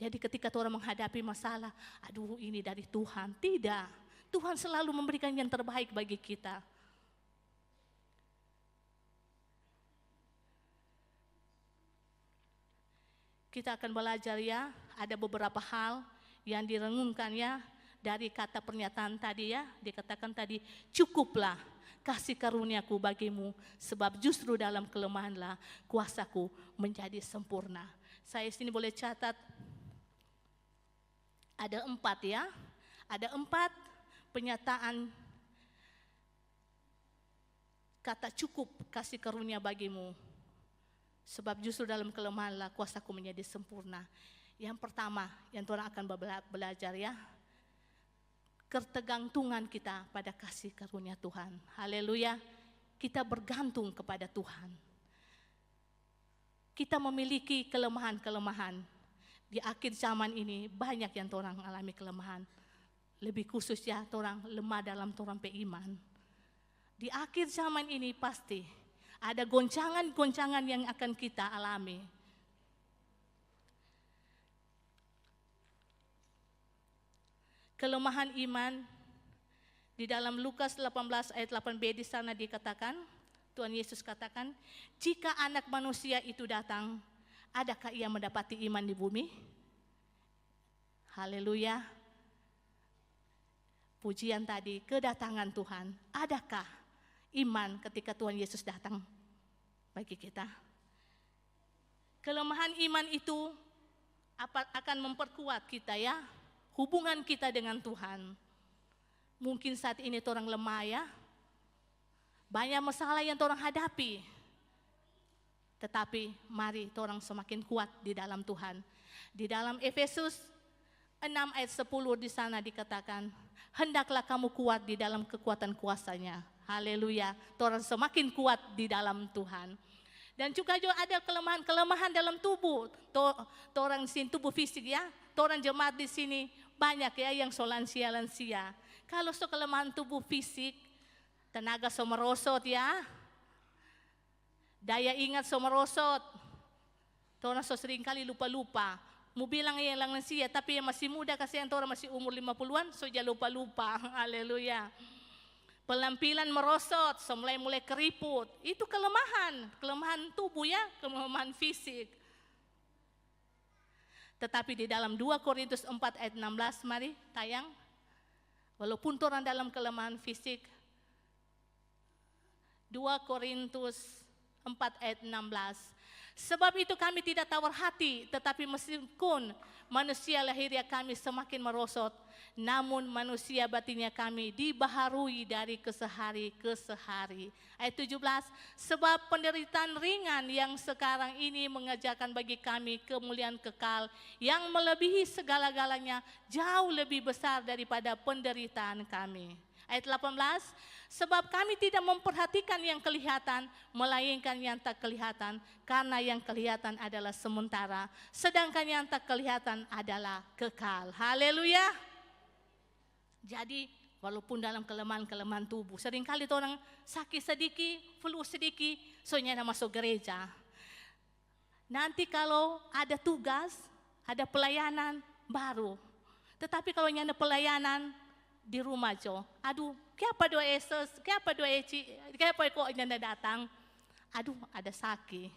Jadi ketika orang menghadapi masalah, aduh ini dari Tuhan. Tidak. Tuhan selalu memberikan yang terbaik bagi kita. Kita akan belajar ya, ada beberapa hal yang direnungkan ya dari kata pernyataan tadi ya, dikatakan tadi, cukuplah kasih karuniaku bagimu, sebab justru dalam kelemahanlah kuasaku menjadi sempurna. Saya sini boleh catat, ada 4 ya, ada 4 penyataan kata cukup kasih karunia bagimu. Sebab justru dalam kelemahanlah kuasaku menjadi sempurna. Yang pertama yang Tuhan akan belajar ya, ketergantungan kita pada kasih karunia Tuhan. Haleluya. Kita bergantung kepada Tuhan. Kita memiliki kelemahan-kelemahan. Di akhir zaman ini banyak yang orang alami kelemahan. Lebih khusus ya, orang lemah dalam orang iman. Di akhir zaman ini pasti ada goncangan-goncangan yang akan kita alami. Kelemahan iman di dalam Lukas 18 ayat 8b di sana dikatakan, Tuhan Yesus katakan, jika anak manusia itu datang, adakah ia mendapati iman di bumi? Haleluya. Pujian tadi, kedatangan Tuhan. Adakah iman ketika Tuhan Yesus datang bagi kita? Kelemahan iman itu akan memperkuat kita ya, hubungan kita dengan Tuhan. Mungkin saat ini orang lemah ya, banyak masalah yang orang hadapi. Tetapi mari orang semakin kuat di dalam Tuhan. Di dalam Efesus 6 ayat 10 di sana dikatakan, hendaklah kamu kuat di dalam kekuatan kuasanya. Haleluya. Orang semakin kuat di dalam Tuhan. Dan juga ada kelemahan-kelemahan dalam tubuh. Orang sini tubuh fisik ya. Orang jemaat di sini banyak ya yang lansia-lansia. Kalau kelemahan tubuh fisik, tenaga merosot ya. Daya ingat merosot. Orang sering kali lupa-lupa. Mau bilang yang lansia tapi yang masih muda kasihan orang masih umur 50-an saja lupa-lupa. Haleluya. Pelampilan merosot, mulai keriput. Itu kelemahan tubuh ya, kelemahan fisik. Tetapi di dalam 2 Korintus 4 ayat 16, mari tayang. Walaupun orang dalam kelemahan fisik, 2 Korintus 4 ayat 16. Sebab itu kami tidak tawar hati, tetapi meskipun manusia lahiriah kami semakin merosot, namun manusia batinnya kami dibaharui dari kesehari ke sehari. Ayat 17, sebab penderitaan ringan yang sekarang ini mengajarkan bagi kami kemuliaan kekal yang melebihi segala-galanya, jauh lebih besar daripada penderitaan kami. Ayat 18, sebab kami tidak memperhatikan yang kelihatan, melainkan yang tak kelihatan, karena yang kelihatan adalah sementara, sedangkan yang tak kelihatan adalah kekal. Haleluya. Jadi walaupun dalam kelemahan-kelemahan tubuh, seringkali orang sakit sedikit, flu sedikit, soalnya masuk gereja. Nanti kalau ada tugas, ada pelayanan baru. Tetapi kalau nyanda pelayanan di rumah jo, aduh, kenapa doa Yesus, kenapa doa Eci, kenapa kok nyanda datang? Aduh, ada sakit.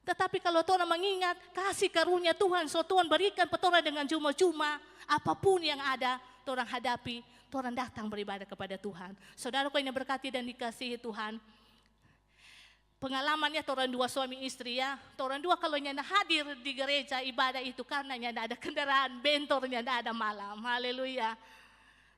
Tetapi kalau Tuhan mengingat kasih karunia Tuhan, so Tuhan berikan petora dengan cuma-cuma, apapun yang ada, Tuhan hadapi, Tuhan datang beribadah kepada Tuhan. Saudaraku yang berkati dan dikasihi Tuhan, pengalamannya Tuhan dua suami istri ya, Tuhan dua kalau nyanda hadir di gereja ibadah itu karena nyanda ada kendaraan, bentor nyanda ada malam, haleluya.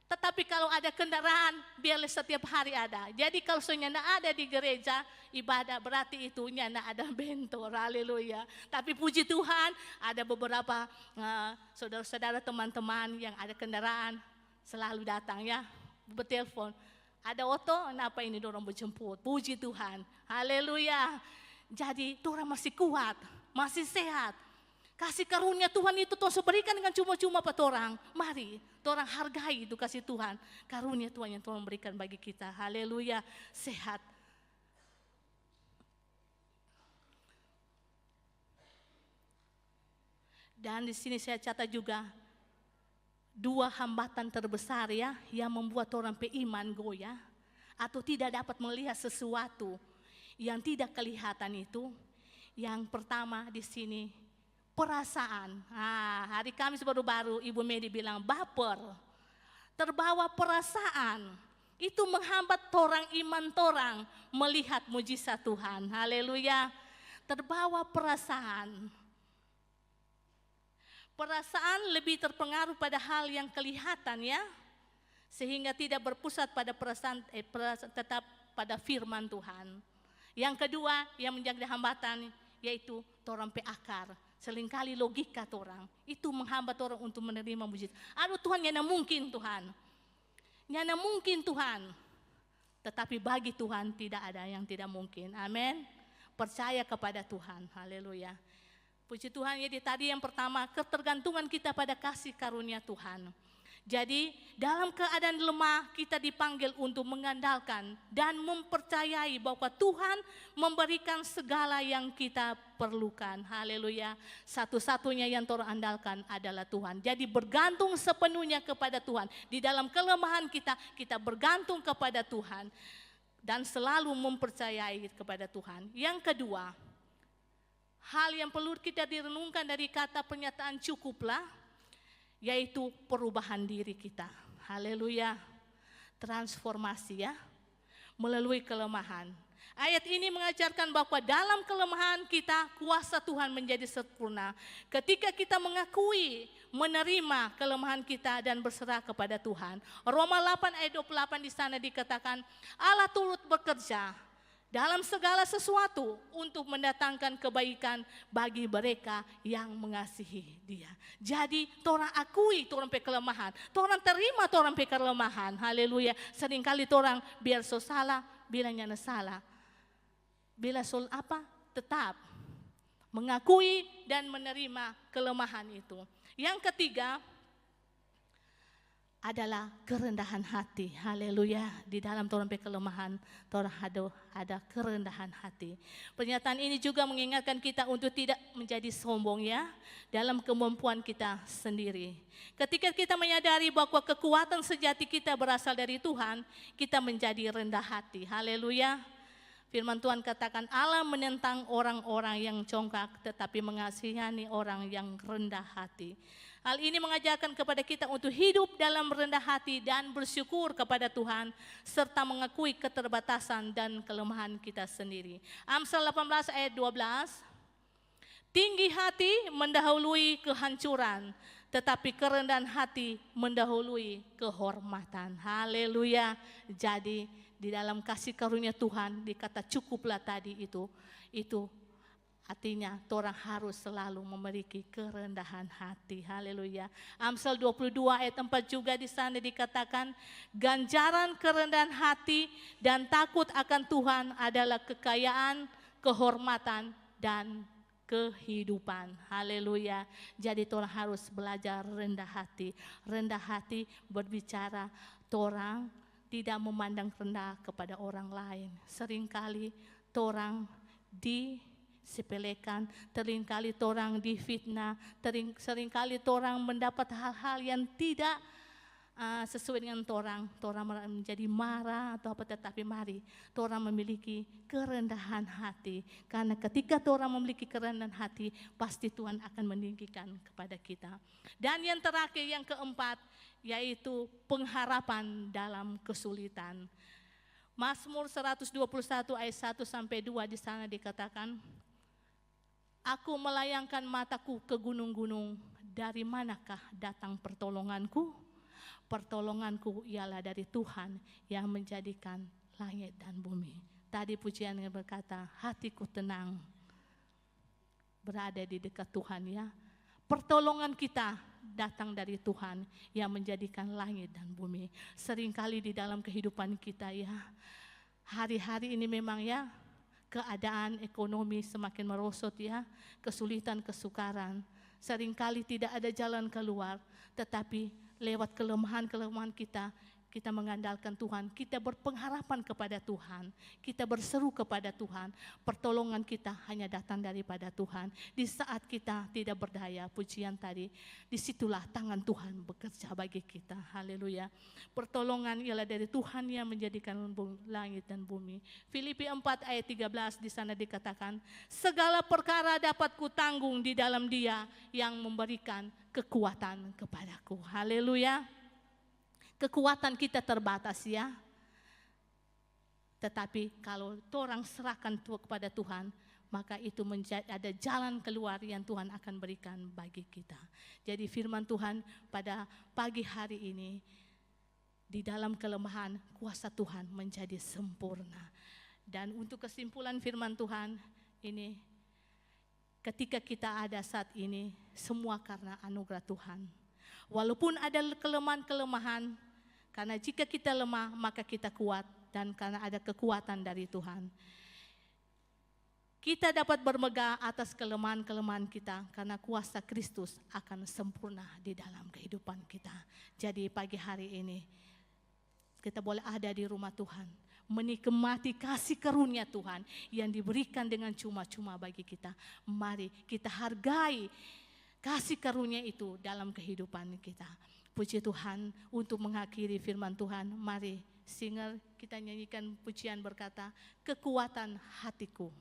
Tetapi kalau ada kendaraan, biarlah setiap hari ada. Jadi kalau nyanda ada di gereja, ibadah berarti itu nyanda ada bentor, haleluya. Tapi puji Tuhan, ada beberapa saudara-saudara teman-teman yang ada kendaraan, selalu datang ya, bertelepon. Ada oto, kenapa ini dorong berjemput? Puji Tuhan, haleluya. Jadi orang masih kuat, masih sehat. Kasih karunia Tuhan itu Tuhan berikan dengan cuma-cuma pada orang. Mari, orang hargai itu kasih Tuhan. Karunia Tuhan yang Tuhan berikan bagi kita. Haleluya, sehat. Dan di sini saya catat juga 2 hambatan terbesar ya yang membuat orang beriman goyah atau tidak dapat melihat sesuatu yang tidak kelihatan itu. Yang pertama di sini perasaan. Hari Kamis baru-baru Ibu Medi bilang baper. Terbawa perasaan. Itu menghambat orang iman orang melihat mujizat Tuhan. Haleluya. Terbawa perasaan. Perasaan lebih terpengaruh pada hal yang kelihatan ya. Sehingga tidak berpusat pada perasaan tetap pada firman Tuhan. Yang kedua yang menjadi hambatan yaitu orang akar. Seringkali logika orang itu menghambat orang untuk menerima mujizat. Aduh Tuhan, nyana mungkin Tuhan. Nyana mungkin Tuhan. Tetapi bagi Tuhan tidak ada yang tidak mungkin. Amin. Percaya kepada Tuhan. Haleluya. Puji Tuhan, jadi tadi yang pertama ketergantungan kita pada kasih karunia Tuhan. Jadi dalam keadaan lemah kita dipanggil untuk mengandalkan dan mempercayai bahwa Tuhan memberikan segala yang kita perlukan. Haleluya. Satu-satunya yang terandalkan adalah Tuhan. Jadi bergantung sepenuhnya kepada Tuhan. Di dalam kelemahan kita bergantung kepada Tuhan. Dan selalu mempercayai kepada Tuhan. Yang kedua, hal yang perlu kita direnungkan dari kata pernyataan cukuplah, yaitu perubahan diri kita. Haleluya. Transformasi ya. Melalui kelemahan. Ayat ini mengajarkan bahwa dalam kelemahan kita kuasa Tuhan menjadi sempurna. Ketika kita mengakui, menerima kelemahan kita dan berserah kepada Tuhan. Roma 8 ayat 28 di sana dikatakan, Allah turut bekerja dalam segala sesuatu untuk mendatangkan kebaikan bagi mereka yang mengasihi dia. Jadi torang akui torang pe kelemahan, torang terima torang pe kelemahan. Haleluya. Seringkali torang biar so salah, bilangnya salah. Bila sol apa? Tetap mengakui dan menerima kelemahan itu. Yang ketiga adalah kerendahan hati. Haleluya. Di dalam torang pe kelemahan, torang ada kerendahan hati. Pernyataan ini juga mengingatkan kita untuk tidak menjadi sombong ya, dalam kemampuan kita sendiri. Ketika kita menyadari bahwa kekuatan sejati kita berasal dari Tuhan, kita menjadi rendah hati. Haleluya. Firman Tuhan katakan Allah menentang orang-orang yang congkak tetapi mengasihani orang yang rendah hati. Hal ini mengajarkan kepada kita untuk hidup dalam rendah hati dan bersyukur kepada Tuhan serta mengakui keterbatasan dan kelemahan kita sendiri. Amsal 18 ayat 12. Tinggi hati mendahului kehancuran, tetapi kerendahan hati mendahului kehormatan. Haleluya. Jadi di dalam kasih karunia Tuhan dikata cukuplah tadi itu artinya orang harus selalu memiliki kerendahan hati. Haleluya. Amsal 22 ayat 4 juga di sana dikatakan ganjaran kerendahan hati dan takut akan Tuhan adalah kekayaan, kehormatan dan kehidupan. Haleluya. Jadi orang harus belajar rendah hati. Rendah hati berbicara orang tidak memandang rendah kepada orang lain. Seringkali orang disepelekan, seringkali orang difitnah, seringkali orang mendapat hal-hal yang tidak sesuai dengan orang menjadi marah atau apa, tetapi mari orang memiliki kerendahan hati, karena ketika orang memiliki kerendahan hati pasti Tuhan akan meninggikan kepada kita. Dan yang terakhir, yang keempat, yaitu pengharapan dalam kesulitan. Mazmur 121 ayat 1 sampai 2 di sana dikatakan, aku melayangkan mataku ke gunung-gunung, dari manakah datang pertolonganku? Pertolonganku ialah dari Tuhan yang menjadikan langit dan bumi. Tadi pujian yang berkata, hatiku tenang berada di dekat Tuhan ya. Pertolongan kita datang dari Tuhan yang menjadikan langit dan bumi. Seringkali di dalam kehidupan kita ya, hari-hari ini memang ya, keadaan ekonomi semakin merosot ya, kesulitan, kesukaran. Seringkali tidak ada jalan keluar, tetapi lewat kelemahan-kelemahan kita mengandalkan Tuhan, kita berpengharapan kepada Tuhan, kita berseru kepada Tuhan, pertolongan kita hanya datang daripada Tuhan. Di saat kita tidak berdaya, pujian tadi, disitulah tangan Tuhan bekerja bagi kita. Haleluya. Pertolongan ialah dari Tuhan yang menjadikan langit dan bumi. Filipi 4 ayat 13 di sana dikatakan, segala perkara dapat kutanggung di dalam Dia yang memberikan kekuatan kepadaku. Haleluya. Kekuatan kita terbatas ya. Tetapi kalau orang serahkan kepada Tuhan, maka itu ada jalan keluar yang Tuhan akan berikan bagi kita. Jadi firman Tuhan pada pagi hari ini, di dalam kelemahan kuasa Tuhan menjadi sempurna. Dan untuk kesimpulan firman Tuhan ini, ketika kita ada saat ini, semua karena anugerah Tuhan. Walaupun ada kelemahan-kelemahan, karena jika kita lemah maka kita kuat, dan karena ada kekuatan dari Tuhan. Kita dapat bermegah atas kelemahan-kelemahan kita karena kuasa Kristus akan sempurna di dalam kehidupan kita. Jadi pagi hari ini kita boleh ada di rumah Tuhan, menikmati kasih karunia Tuhan yang diberikan dengan cuma-cuma bagi kita. Mari kita hargai kasih karunia itu dalam kehidupan kita. Puji Tuhan. Untuk mengakhiri firman Tuhan, mari singer kita nyanyikan pujian berkata, kekuatan hatiku.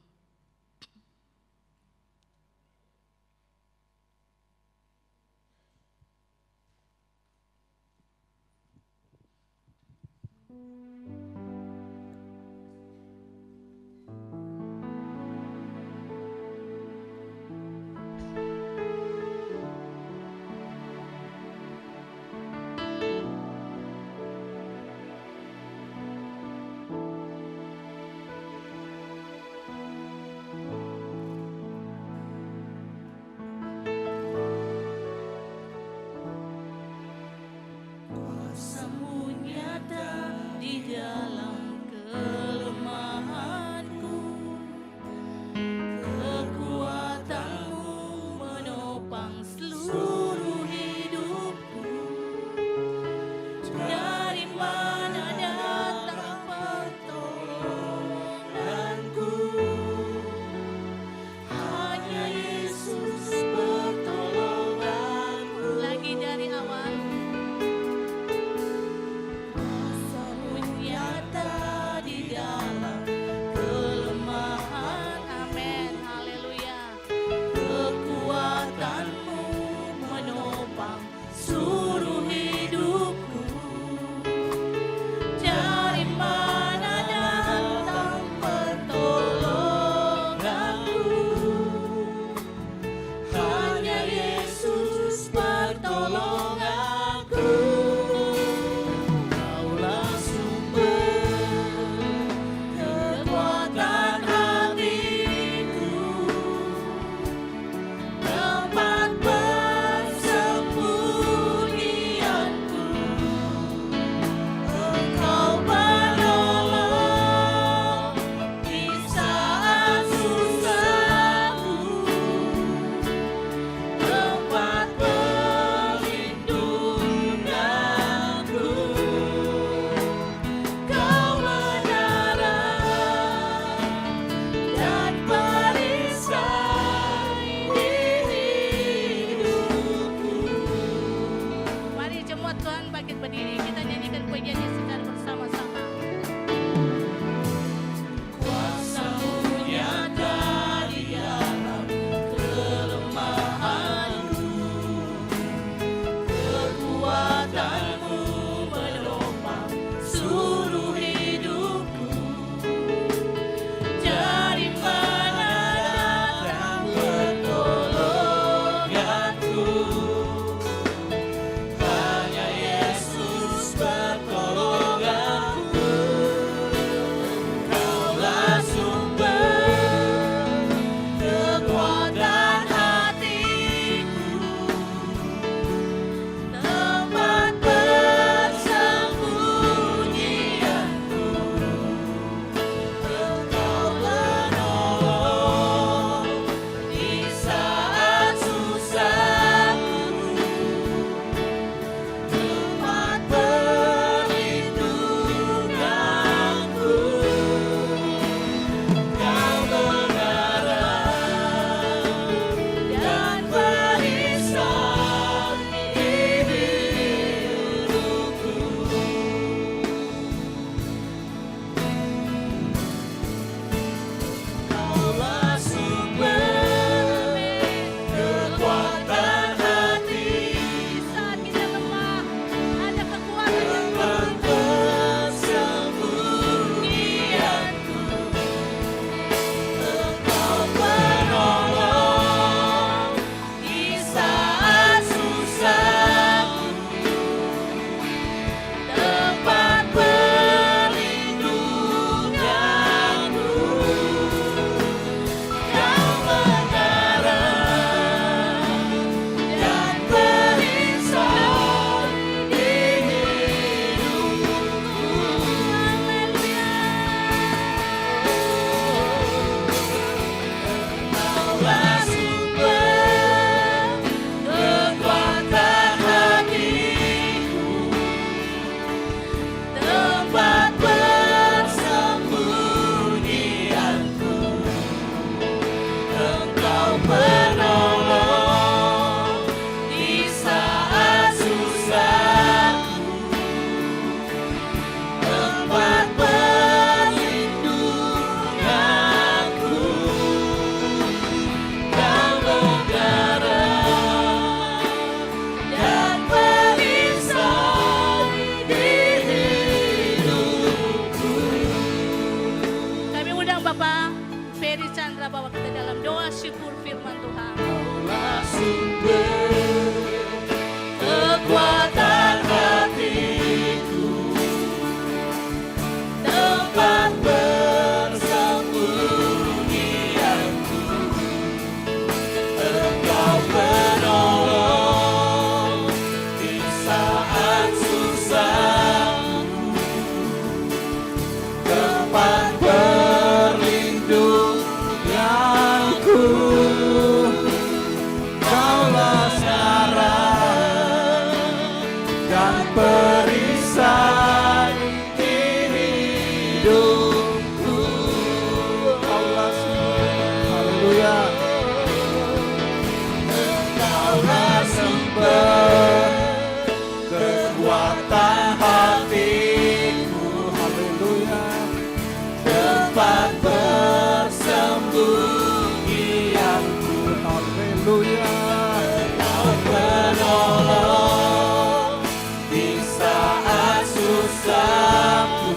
bersamaku,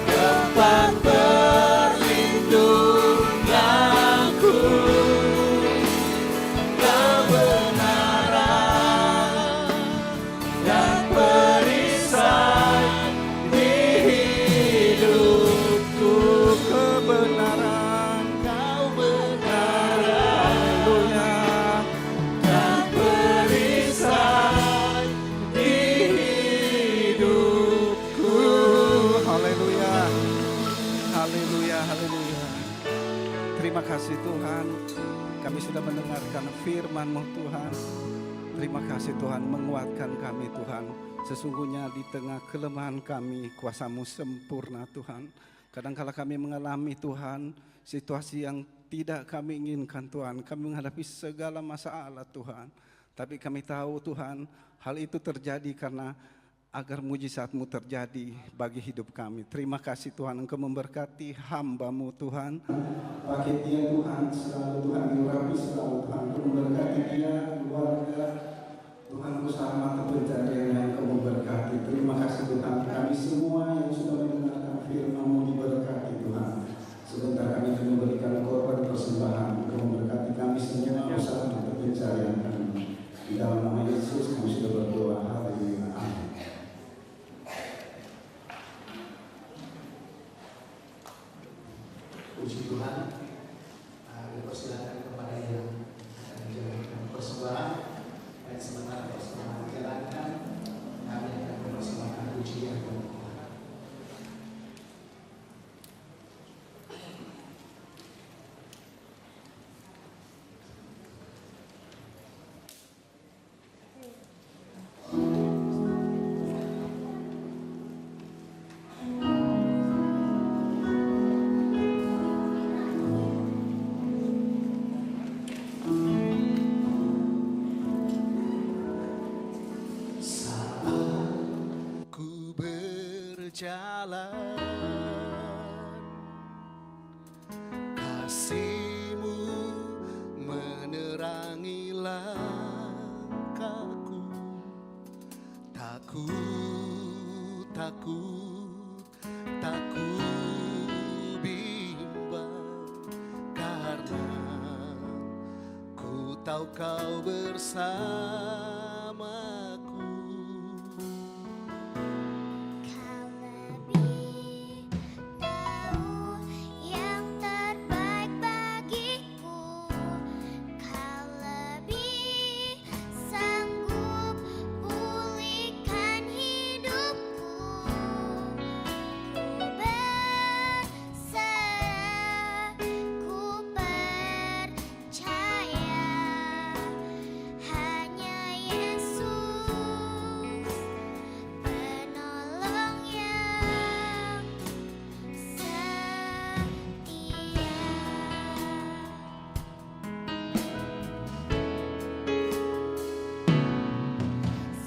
tempat perlindunganku, kebenaran dan perisai di hidupku. Kebenaran, Kau benaran haleluya. dan perisai di hidupku. Haleluya, haleluya, haleluya. Terima kasih Tuhan, kami sudah mendengarkan firman-Mu Tuhan. Terima kasih Tuhan, menguatkan kami Tuhan. Sesungguhnya di tengah kelemahan kami, kuasa-Mu sempurna Tuhan. Kadangkala kami mengalami Tuhan, situasi yang tidak kami inginkan Tuhan. Kami menghadapi segala masalah Tuhan. Tapi kami tahu Tuhan, hal itu terjadi karena agar mujizat-Mu terjadi bagi hidup kami. Terima kasih Tuhan, Engkau memberkati hamba-Mu Tuhan. Pakai dia Tuhan, selalu Tuhan diurapi selalu Tuhan. Engkau memberkati dia, keluarga, Tuhan usaha mata pencarian yang Engkau memberkati. Terima kasih Tuhan, kami semua yang sudah mendengarkan firman-Mu diberkati Tuhan. Sebentar kami akan memberikan korban persembahan. Engkau memberkati kami semua usaha mata pencarian kami. Di dalam nama Yesus kami sudah berdoa. Haleluya. Amin. Puji Tuhan. Dipersilakan kepada yang akan menjalankan persembahan. Dan sementara persembahan dijalankan, kami akan mempersembahkan pujian kepada Tuhan. Ku berjalan, kasih-Mu menerangi langkahku. Takut, takut, takut bimbang, karena ku tahu Kau bersamaku. Kau lebih tahu yang terbaik bagiku. Kau lebih sanggup pulihkan hidupku. Ku berserah, ku percaya hanya Yesus penolong yang setia.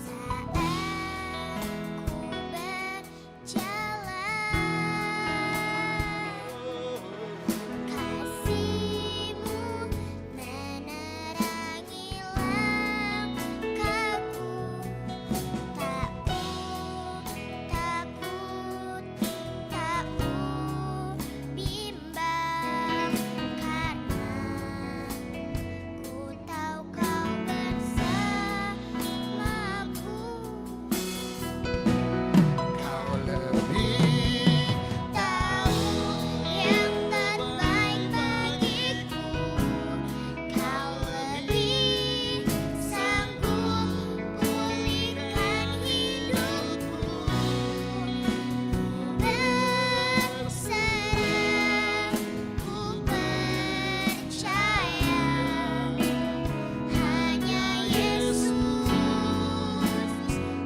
Saat ku berjalan, kasih-Mu menerangi langkahku. Takut, takut, takut bimbang, karena ku tahu Kau bersamaku. Kau lebih Tahu yang terbaik bagiku. Kau lebih sanggup pulihkan hidupku. Ku berserah, ku percaya hanya Yesus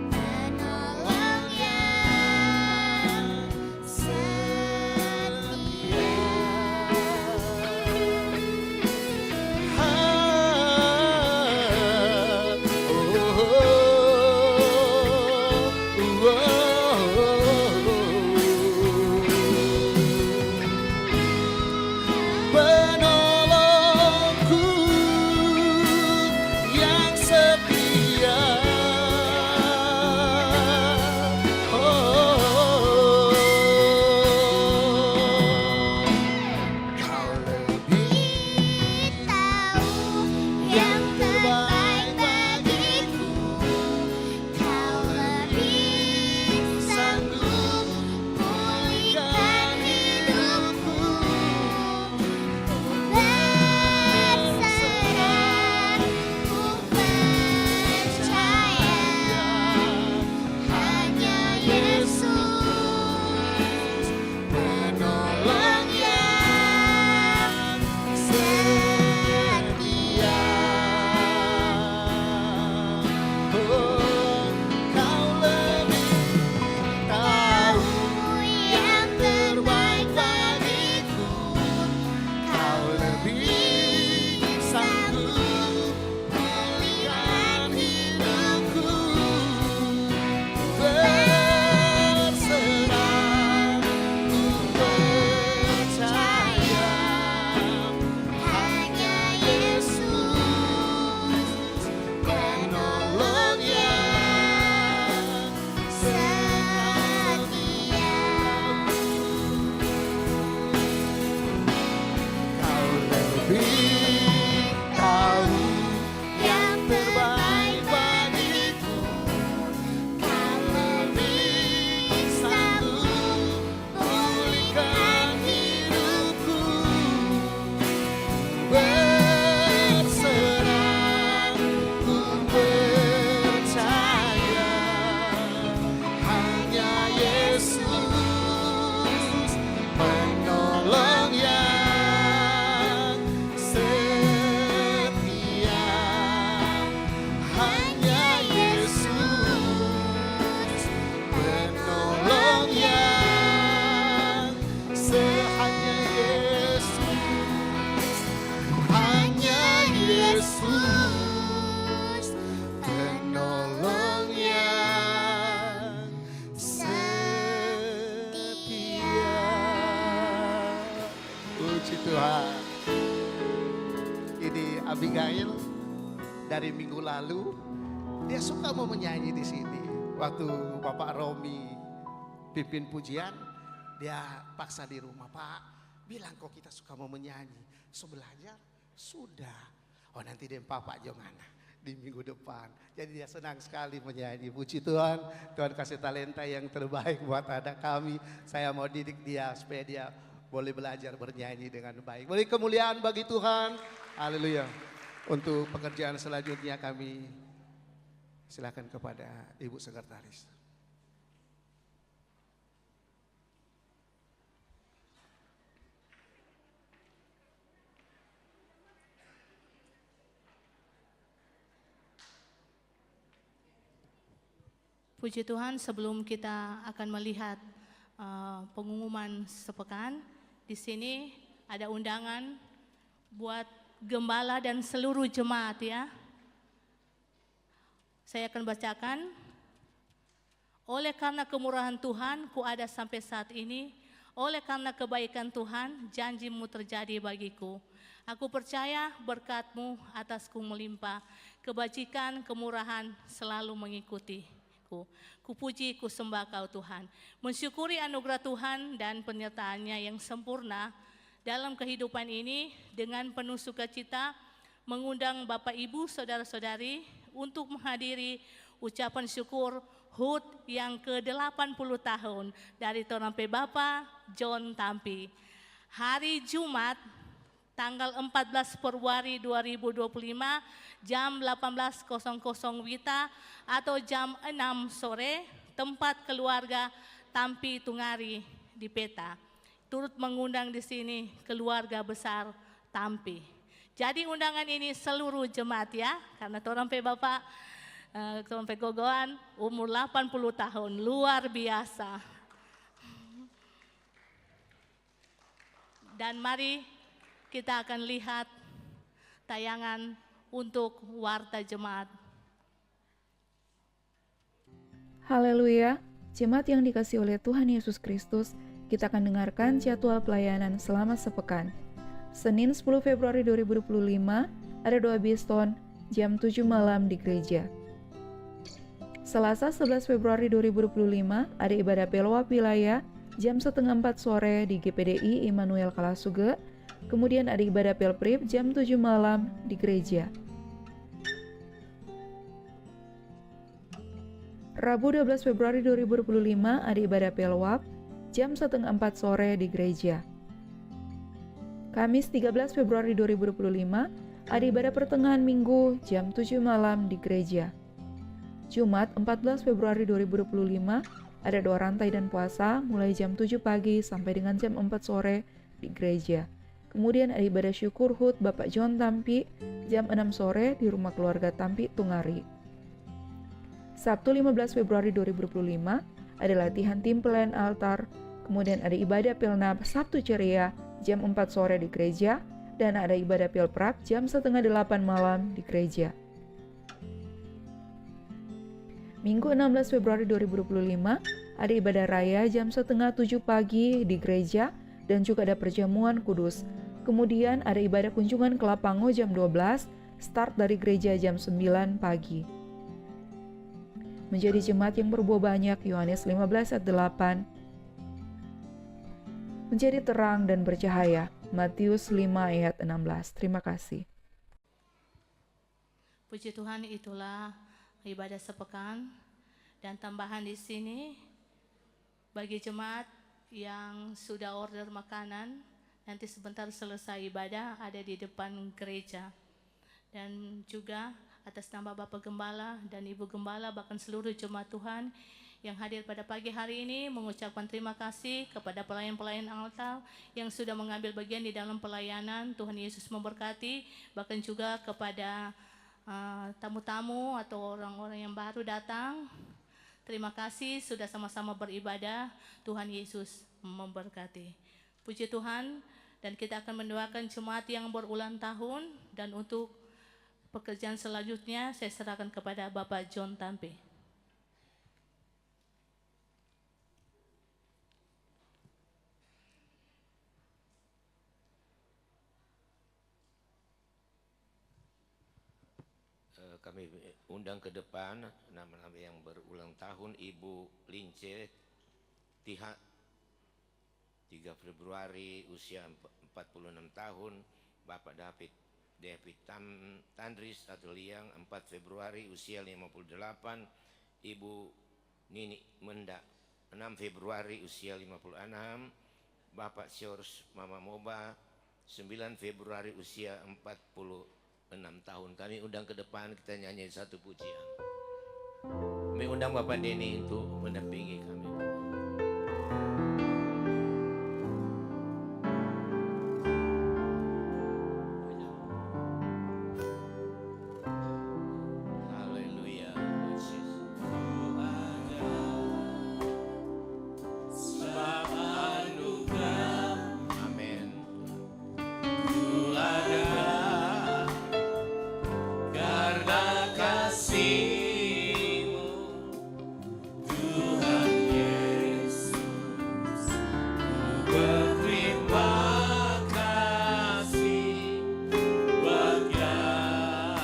penolong yang penolongku yang setia. Puji Tuhan. Ini Abigail dari minggu lalu, dia suka mau menyanyi di sini. Waktu Bapak Romi pimpin pujian, dia paksa di rumah, Pak, bilang kok kita suka mau menyanyi. Sebelahnya sudah. Oh nanti deh Bapak gimana di minggu depan. Jadi dia senang sekali menyanyi. Puji Tuhan, Tuhan kasih talenta yang terbaik buat anak kami. Saya mau didik dia supaya dia boleh belajar bernyanyi dengan baik. Beri kemuliaan bagi Tuhan. Haleluya. Untuk pekerjaan selanjutnya kami silakan kepada Ibu Sekretaris. Puji Tuhan, sebelum kita akan melihat pengumuman sepekan, di sini ada undangan buat gembala dan seluruh jemaat ya. Saya akan bacakan. Oleh karena kemurahan Tuhan, ku ada sampai saat ini. Oleh karena kebaikan Tuhan, janjimu terjadi bagiku. Aku percaya berkat-Mu atasku melimpah. Kebajikan, kemurahan selalu mengikutiku. Kupuji, kusembah Kau Tuhan. Mensyukuri anugerah Tuhan dan penyertaan-Nya yang sempurna dalam kehidupan ini, dengan penuh sukacita mengundang Bapak Ibu Saudara-saudari untuk menghadiri ucapan syukur HUT yang ke-80 tahun dari Torang Pe Bapa John Tampi. Hari Jumat tanggal 14 Februari 2025 jam 18.00 WITA atau jam 6 sore, tempat keluarga Tampi Tungari di Peta. Turut mengundang di sini keluarga besar Tampi. Jadi undangan ini seluruh jemaat ya, karena Torang Pe Bapa, Torang Pe Gogoan umur 80 tahun, luar biasa. Dan mari kita akan lihat tayangan untuk warta jemaat. Haleluya, jemaat yang dikasihi oleh Tuhan Yesus Kristus, kita akan dengarkan jadwal pelayanan selama sepekan. Senin 10 Februari 2025, ada doa Biston jam 7 malam di gereja. Selasa 11 Februari 2025, ada ibadah Pelwa Wilayah jam 3:30 sore di GPDI Immanuel Kalasuge. Kemudian ada ibadah Pelprip jam 7 malam di gereja. Rabu 12 Februari 2025 ada ibadah Pelwap jam 3:30 sore di gereja. Kamis 13 Februari 2025 ada ibadah pertengahan minggu jam 7 malam di gereja. Jumat 14 Februari 2025 ada doa rantai dan puasa mulai jam 7 pagi sampai dengan jam 4 sore di gereja. Kemudian ada ibadah syukur HUT Bapak John Tampi jam 6 sore di rumah keluarga Tampi Tungari. Sabtu 15 Februari 2025 ada latihan tim pelayan altar, kemudian ada ibadah Pelnap Sabtu Ceria jam 4 sore di gereja, dan ada ibadah Pelprap jam 7:30 malam di gereja. Minggu 16 Februari 2025 ada ibadah raya jam 6:30 pagi di gereja dan juga ada perjamuan kudus. Kemudian ada ibadah kunjungan ke Lapango jam 12, start dari gereja jam 9 pagi. Menjadi jemaat yang berbuah banyak, Yohanes 15 ayat 8. Menjadi terang dan bercahaya, Matius 5 ayat 16. Terima kasih. Puji Tuhan, itulah ibadah sepekan, dan tambahan di sini bagi jemaat yang sudah order makanan, nanti sebentar selesai ibadah ada di depan gereja. Dan juga atas nama Bapak Gembala dan Ibu Gembala, bahkan seluruh jemaat Tuhan yang hadir pada pagi hari ini, mengucapkan terima kasih kepada pelayan-pelayan altar yang sudah mengambil bagian di dalam pelayanan. Tuhan Yesus memberkati, bahkan juga kepada tamu-tamu atau orang-orang yang baru datang. Terima kasih sudah sama-sama beribadah. Tuhan Yesus memberkati. Puji Tuhan, dan kita akan mendoakan jemaat yang berulang tahun, dan untuk pekerjaan selanjutnya saya serahkan kepada Bapak John Tampi. Kami undang ke depan nama-nama yang berulang tahun. Ibu Lince Tiha 3 Februari usia 46 tahun. Bapak David Tandris atau Liang 4 Februari usia 58. Ibu Nini Mendak 6 Februari usia 56. Bapak Siors Mama Moba 9 Februari usia 46 tahun. Kami undang ke depan, kita nyanyi satu pujian. Kami undang Bapak Denny untuk mendampingi kami. Haleluya. Sebab anugerah Amin. ku ada karena kasih-Mu, Tuhan Yesus. Ku berterima kasih buat kasih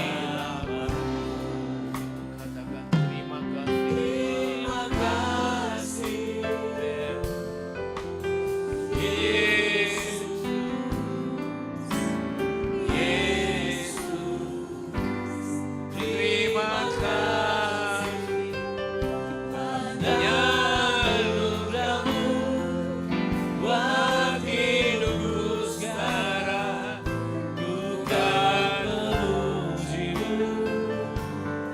Allah. Katakan terima kasih. Terima kasih Yesus, Yesus. Terima kasih adanya anugerah-Mu buat hidupku sekarang. Ku kan memuji-Mu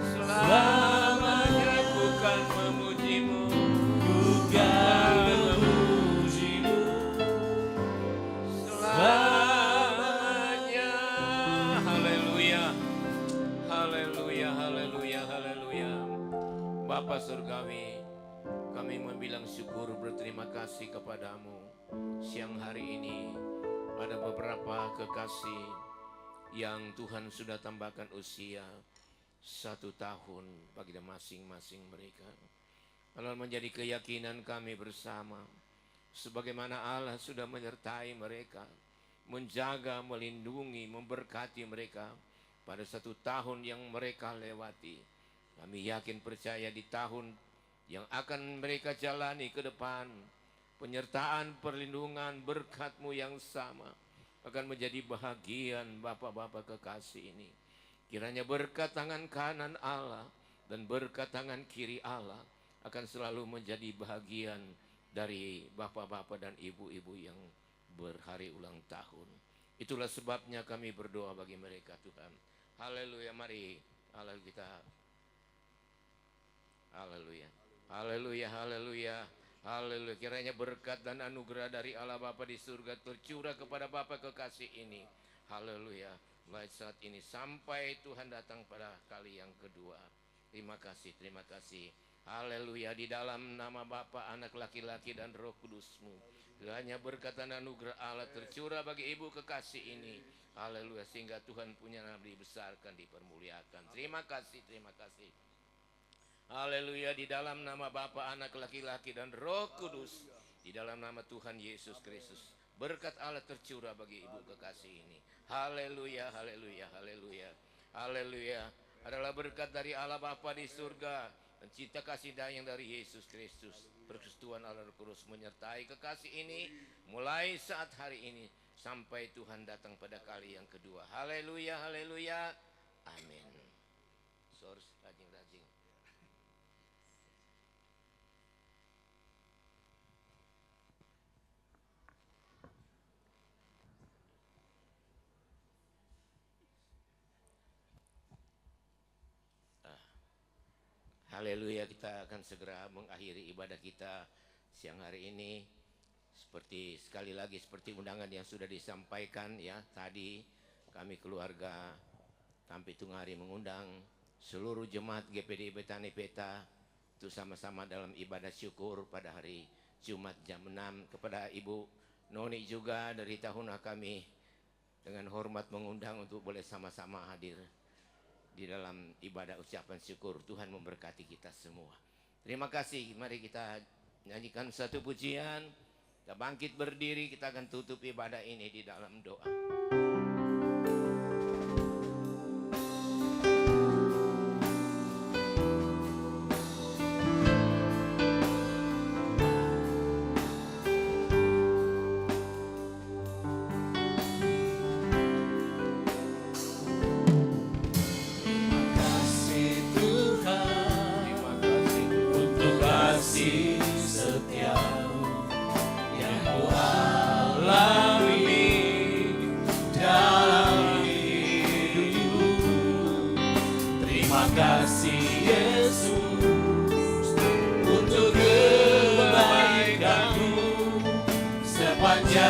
selamanya, ku kan memuji-Mu, ku kan memuji-Mu selamanya. Haleluya. Haleluya, haleluya, haleluya. Bapa Surgawi, kami membilang syukur berterima kasih kepadamu. Siang hari ini ada beberapa kekasih yang Tuhan sudah tambahkan usia 1 tahun bagi masing-masing mereka. Lalu menjadi keyakinan kami bersama, sebagaimana Allah sudah menyertai mereka, menjaga, melindungi, memberkati mereka pada 1 tahun yang mereka lewati. Kami yakin percaya di tahun yang akan mereka jalani ke depan, penyertaan, perlindungan, berkat-Mu yang sama akan menjadi bahagian Bapak-Bapak kekasih ini. Kiranya berkat tangan kanan Allah dan berkat tangan kiri Allah akan selalu menjadi bahagian dari Bapak-Bapak dan Ibu-Ibu yang berhari ulang tahun. Itulah sebabnya kami berdoa bagi mereka, Tuhan. Haleluya, mari Allah kita. Haleluya. Haleluya, haleluya. Haleluya. Kiranya berkat dan anugerah dari Allah Bapa di surga tercurah kepada Bapa kekasih ini. Haleluya. Mulai saat ini sampai Tuhan datang pada kali yang kedua. Terima kasih, terima kasih. Haleluya. Di dalam nama Bapa, Anak laki-laki dan Roh Kudus-Mu, kiranya berkat dan anugerah Allah tercurah bagi ibu kekasih ini. Haleluya. Sehingga Tuhan punya nama dibesarkan, dipermuliakan. Terima kasih, terima kasih. Haleluya. Di dalam nama Bapa, Anak laki-laki dan Roh Kudus, di dalam nama Tuhan Yesus Kristus, berkat Allah tercurah bagi ibu kekasih ini. Haleluya, haleluya, haleluya, haleluya. Adalah berkat dari Allah Bapa di surga dan cinta kasih sayang dari Yesus Kristus, persekutuan Allah Roh Kudus menyertai kekasih ini mulai saat hari ini sampai Tuhan datang pada kali yang kedua. Haleluya, haleluya, amin. Source rajin-rajin. Haleluya, kita akan segera mengakhiri ibadah kita siang hari ini. Seperti sekali lagi seperti undangan yang sudah disampaikan ya tadi, kami keluarga Tampi Tungari mengundang seluruh jemaat GPD Betani Peta untuk sama-sama dalam ibadah syukur pada hari Jumat jam 6. Kepada Ibu Noni juga dari Tahuna kami dengan hormat mengundang untuk boleh sama-sama hadir di dalam ibadah ucapan syukur. Tuhan memberkati kita semua. Terima kasih. Mari kita nyanyikan satu pujian. Kita bangkit berdiri, kita akan tutup ibadah ini di dalam doa. kasih setiamu yang ku alami dalam hidupku. Terima kasih Yesus untuk kebaikan-Mu sepanjang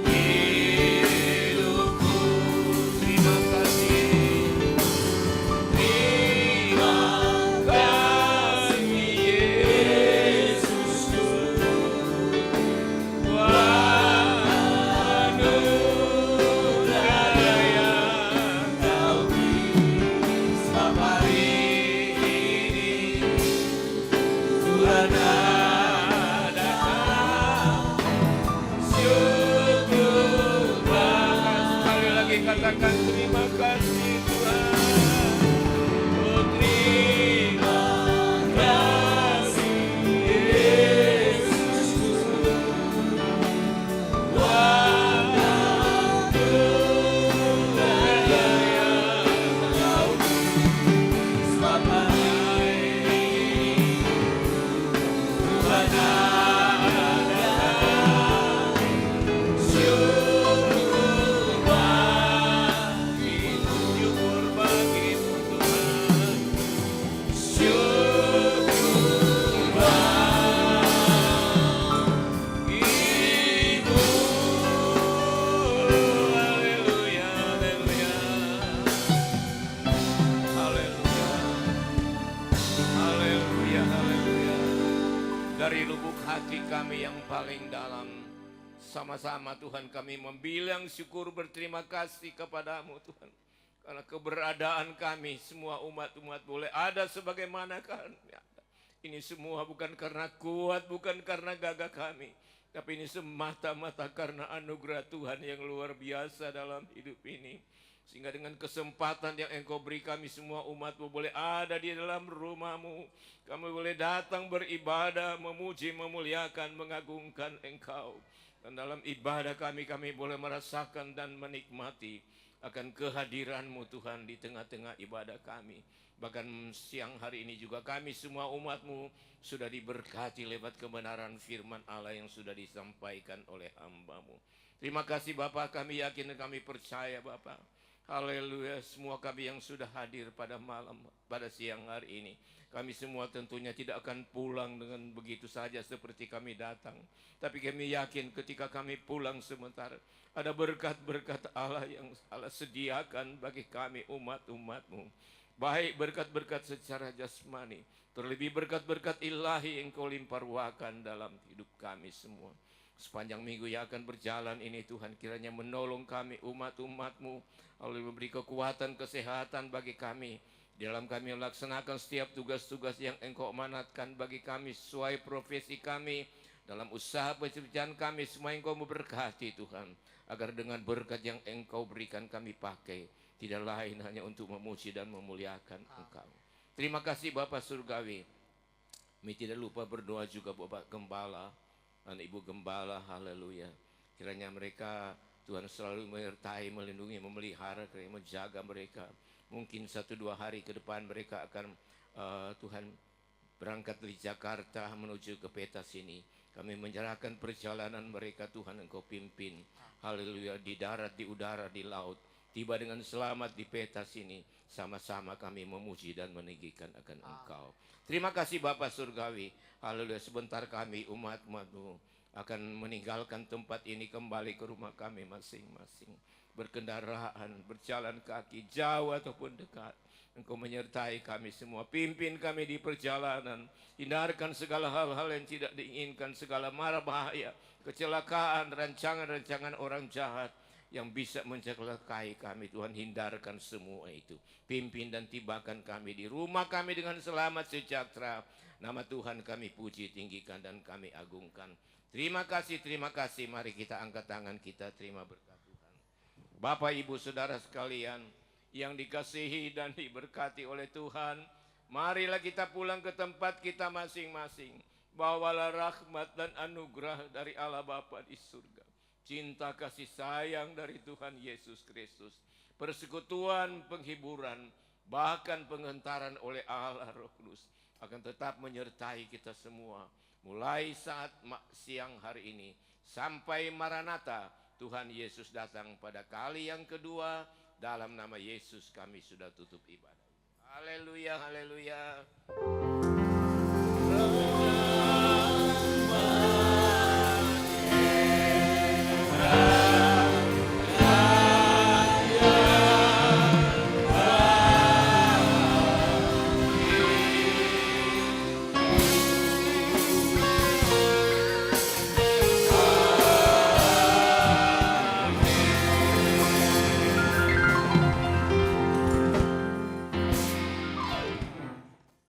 hidupku. Terima kasih. Terima kasih Yesusku. Anugerah yang Kau beri sebab hari ini Tuhan adakan syukur. Sekali lagi katakan terima kasih Tuhan. Oh, terima kasih Yesusku. Anugerah yang Kau beri sebab hari ini Tuhan adakan syukur bagimu, syukur bagimu Tuhan, syukur bagimu. Haleluya, haleluya, haleluya, haleluya, haleluya. Dari lubuk hati kami yang paling dalam, sama-sama Tuhan kami membilang syukur berterima kasih kepadamu Tuhan. Karena keberadaan kami semua umat-umat boleh ada sebagaimana kami ada. Ini semua bukan karena kuat, bukan karena gagah kami. Tapi ini semata-mata karena anugerah Tuhan yang luar biasa dalam hidup ini. Sehingga dengan kesempatan yang Engkau beri kami semua umat-Mu boleh ada di dalam rumah-Mu. Kami boleh datang beribadah, memuji, memuliakan, mengagungkan Engkau. Dan dalam ibadah kami boleh merasakan dan menikmati akan kehadiran-Mu Tuhan di tengah-tengah ibadah kami. Bahkan siang hari ini juga kami semua umat-Mu sudah diberkati lewat kebenaran firman Allah yang sudah disampaikan oleh hamba-Mu. Terima kasih Bapa, kami yakin dan kami percaya Bapa. Haleluya, semua kami yang sudah hadir pada siang hari ini. Kami semua tentunya tidak akan pulang dengan begitu saja seperti kami datang. Tapi kami yakin ketika kami pulang sebentar, ada berkat-berkat Allah yang Allah sediakan bagi kami umat-umat-Mu. Baik berkat-berkat secara jasmani, terlebih berkat-berkat ilahi yang Kau limpahkan dalam hidup kami semua. Sepanjang minggu yang akan berjalan ini Tuhan kiranya menolong kami umat-umat-Mu, lalu memberi kekuatan kesehatan bagi kami di dalam kami melaksanakan setiap tugas-tugas yang Engkau amanatkan bagi kami sesuai profesi kami, dalam usaha pekerjaan kami semua Engkau memberkati Tuhan, agar dengan berkat yang Engkau berikan kami pakai tidak lain hanya untuk memuji dan memuliakan Engkau. Terima kasih Bapa Surgawi. Kami tidak lupa berdoa juga Bapak Gembala dan Ibu Gembala, haleluya. Kiranya mereka Tuhan selalu menyertai, melindungi, memelihara, menjaga mereka. Mungkin 1-2 hari ke depan mereka akan Tuhan berangkat dari Jakarta menuju ke peta sini. Kami menyerahkan perjalanan mereka Tuhan Engkau pimpin. Haleluya, di darat, di udara, di laut. Tiba dengan selamat di peta sini. Sama-sama kami memuji dan meninggikan akan Engkau. Terima kasih Bapa Surgawi. Haleluya, sebentar kami umat-umat-Mu akan meninggalkan tempat ini kembali ke rumah kami masing-masing. Berkendaraan, berjalan kaki, jauh ataupun dekat. Engkau menyertai kami semua. Pimpin kami di perjalanan. Hindarkan segala hal-hal yang tidak diinginkan. Segala mara bahaya, kecelakaan, rancangan-rancangan orang jahat yang bisa mencelakai kami. Tuhan hindarkan semua itu. Pimpin dan tibakan kami di rumah kami dengan selamat sejahtera. Nama Tuhan kami puji, tinggikan dan kami agungkan. Terima kasih, terima kasih. Mari kita angkat tangan kita terima berkat Tuhan. Bapak, Ibu, Saudara sekalian yang dikasihi dan diberkati oleh Tuhan, marilah kita pulang ke tempat kita masing-masing. Bawalah rahmat dan anugerah dari Allah Bapa di surga, cinta kasih sayang dari Tuhan Yesus Kristus, persekutuan, penghiburan, bahkan pengentaran oleh Allah Roh Kudus akan tetap menyertai kita semua. Mulai saat siang hari ini sampai Maranatha, Tuhan Yesus datang pada kali yang kedua. Dalam nama Yesus kami sudah tutup ibadah. Haleluya, haleluya.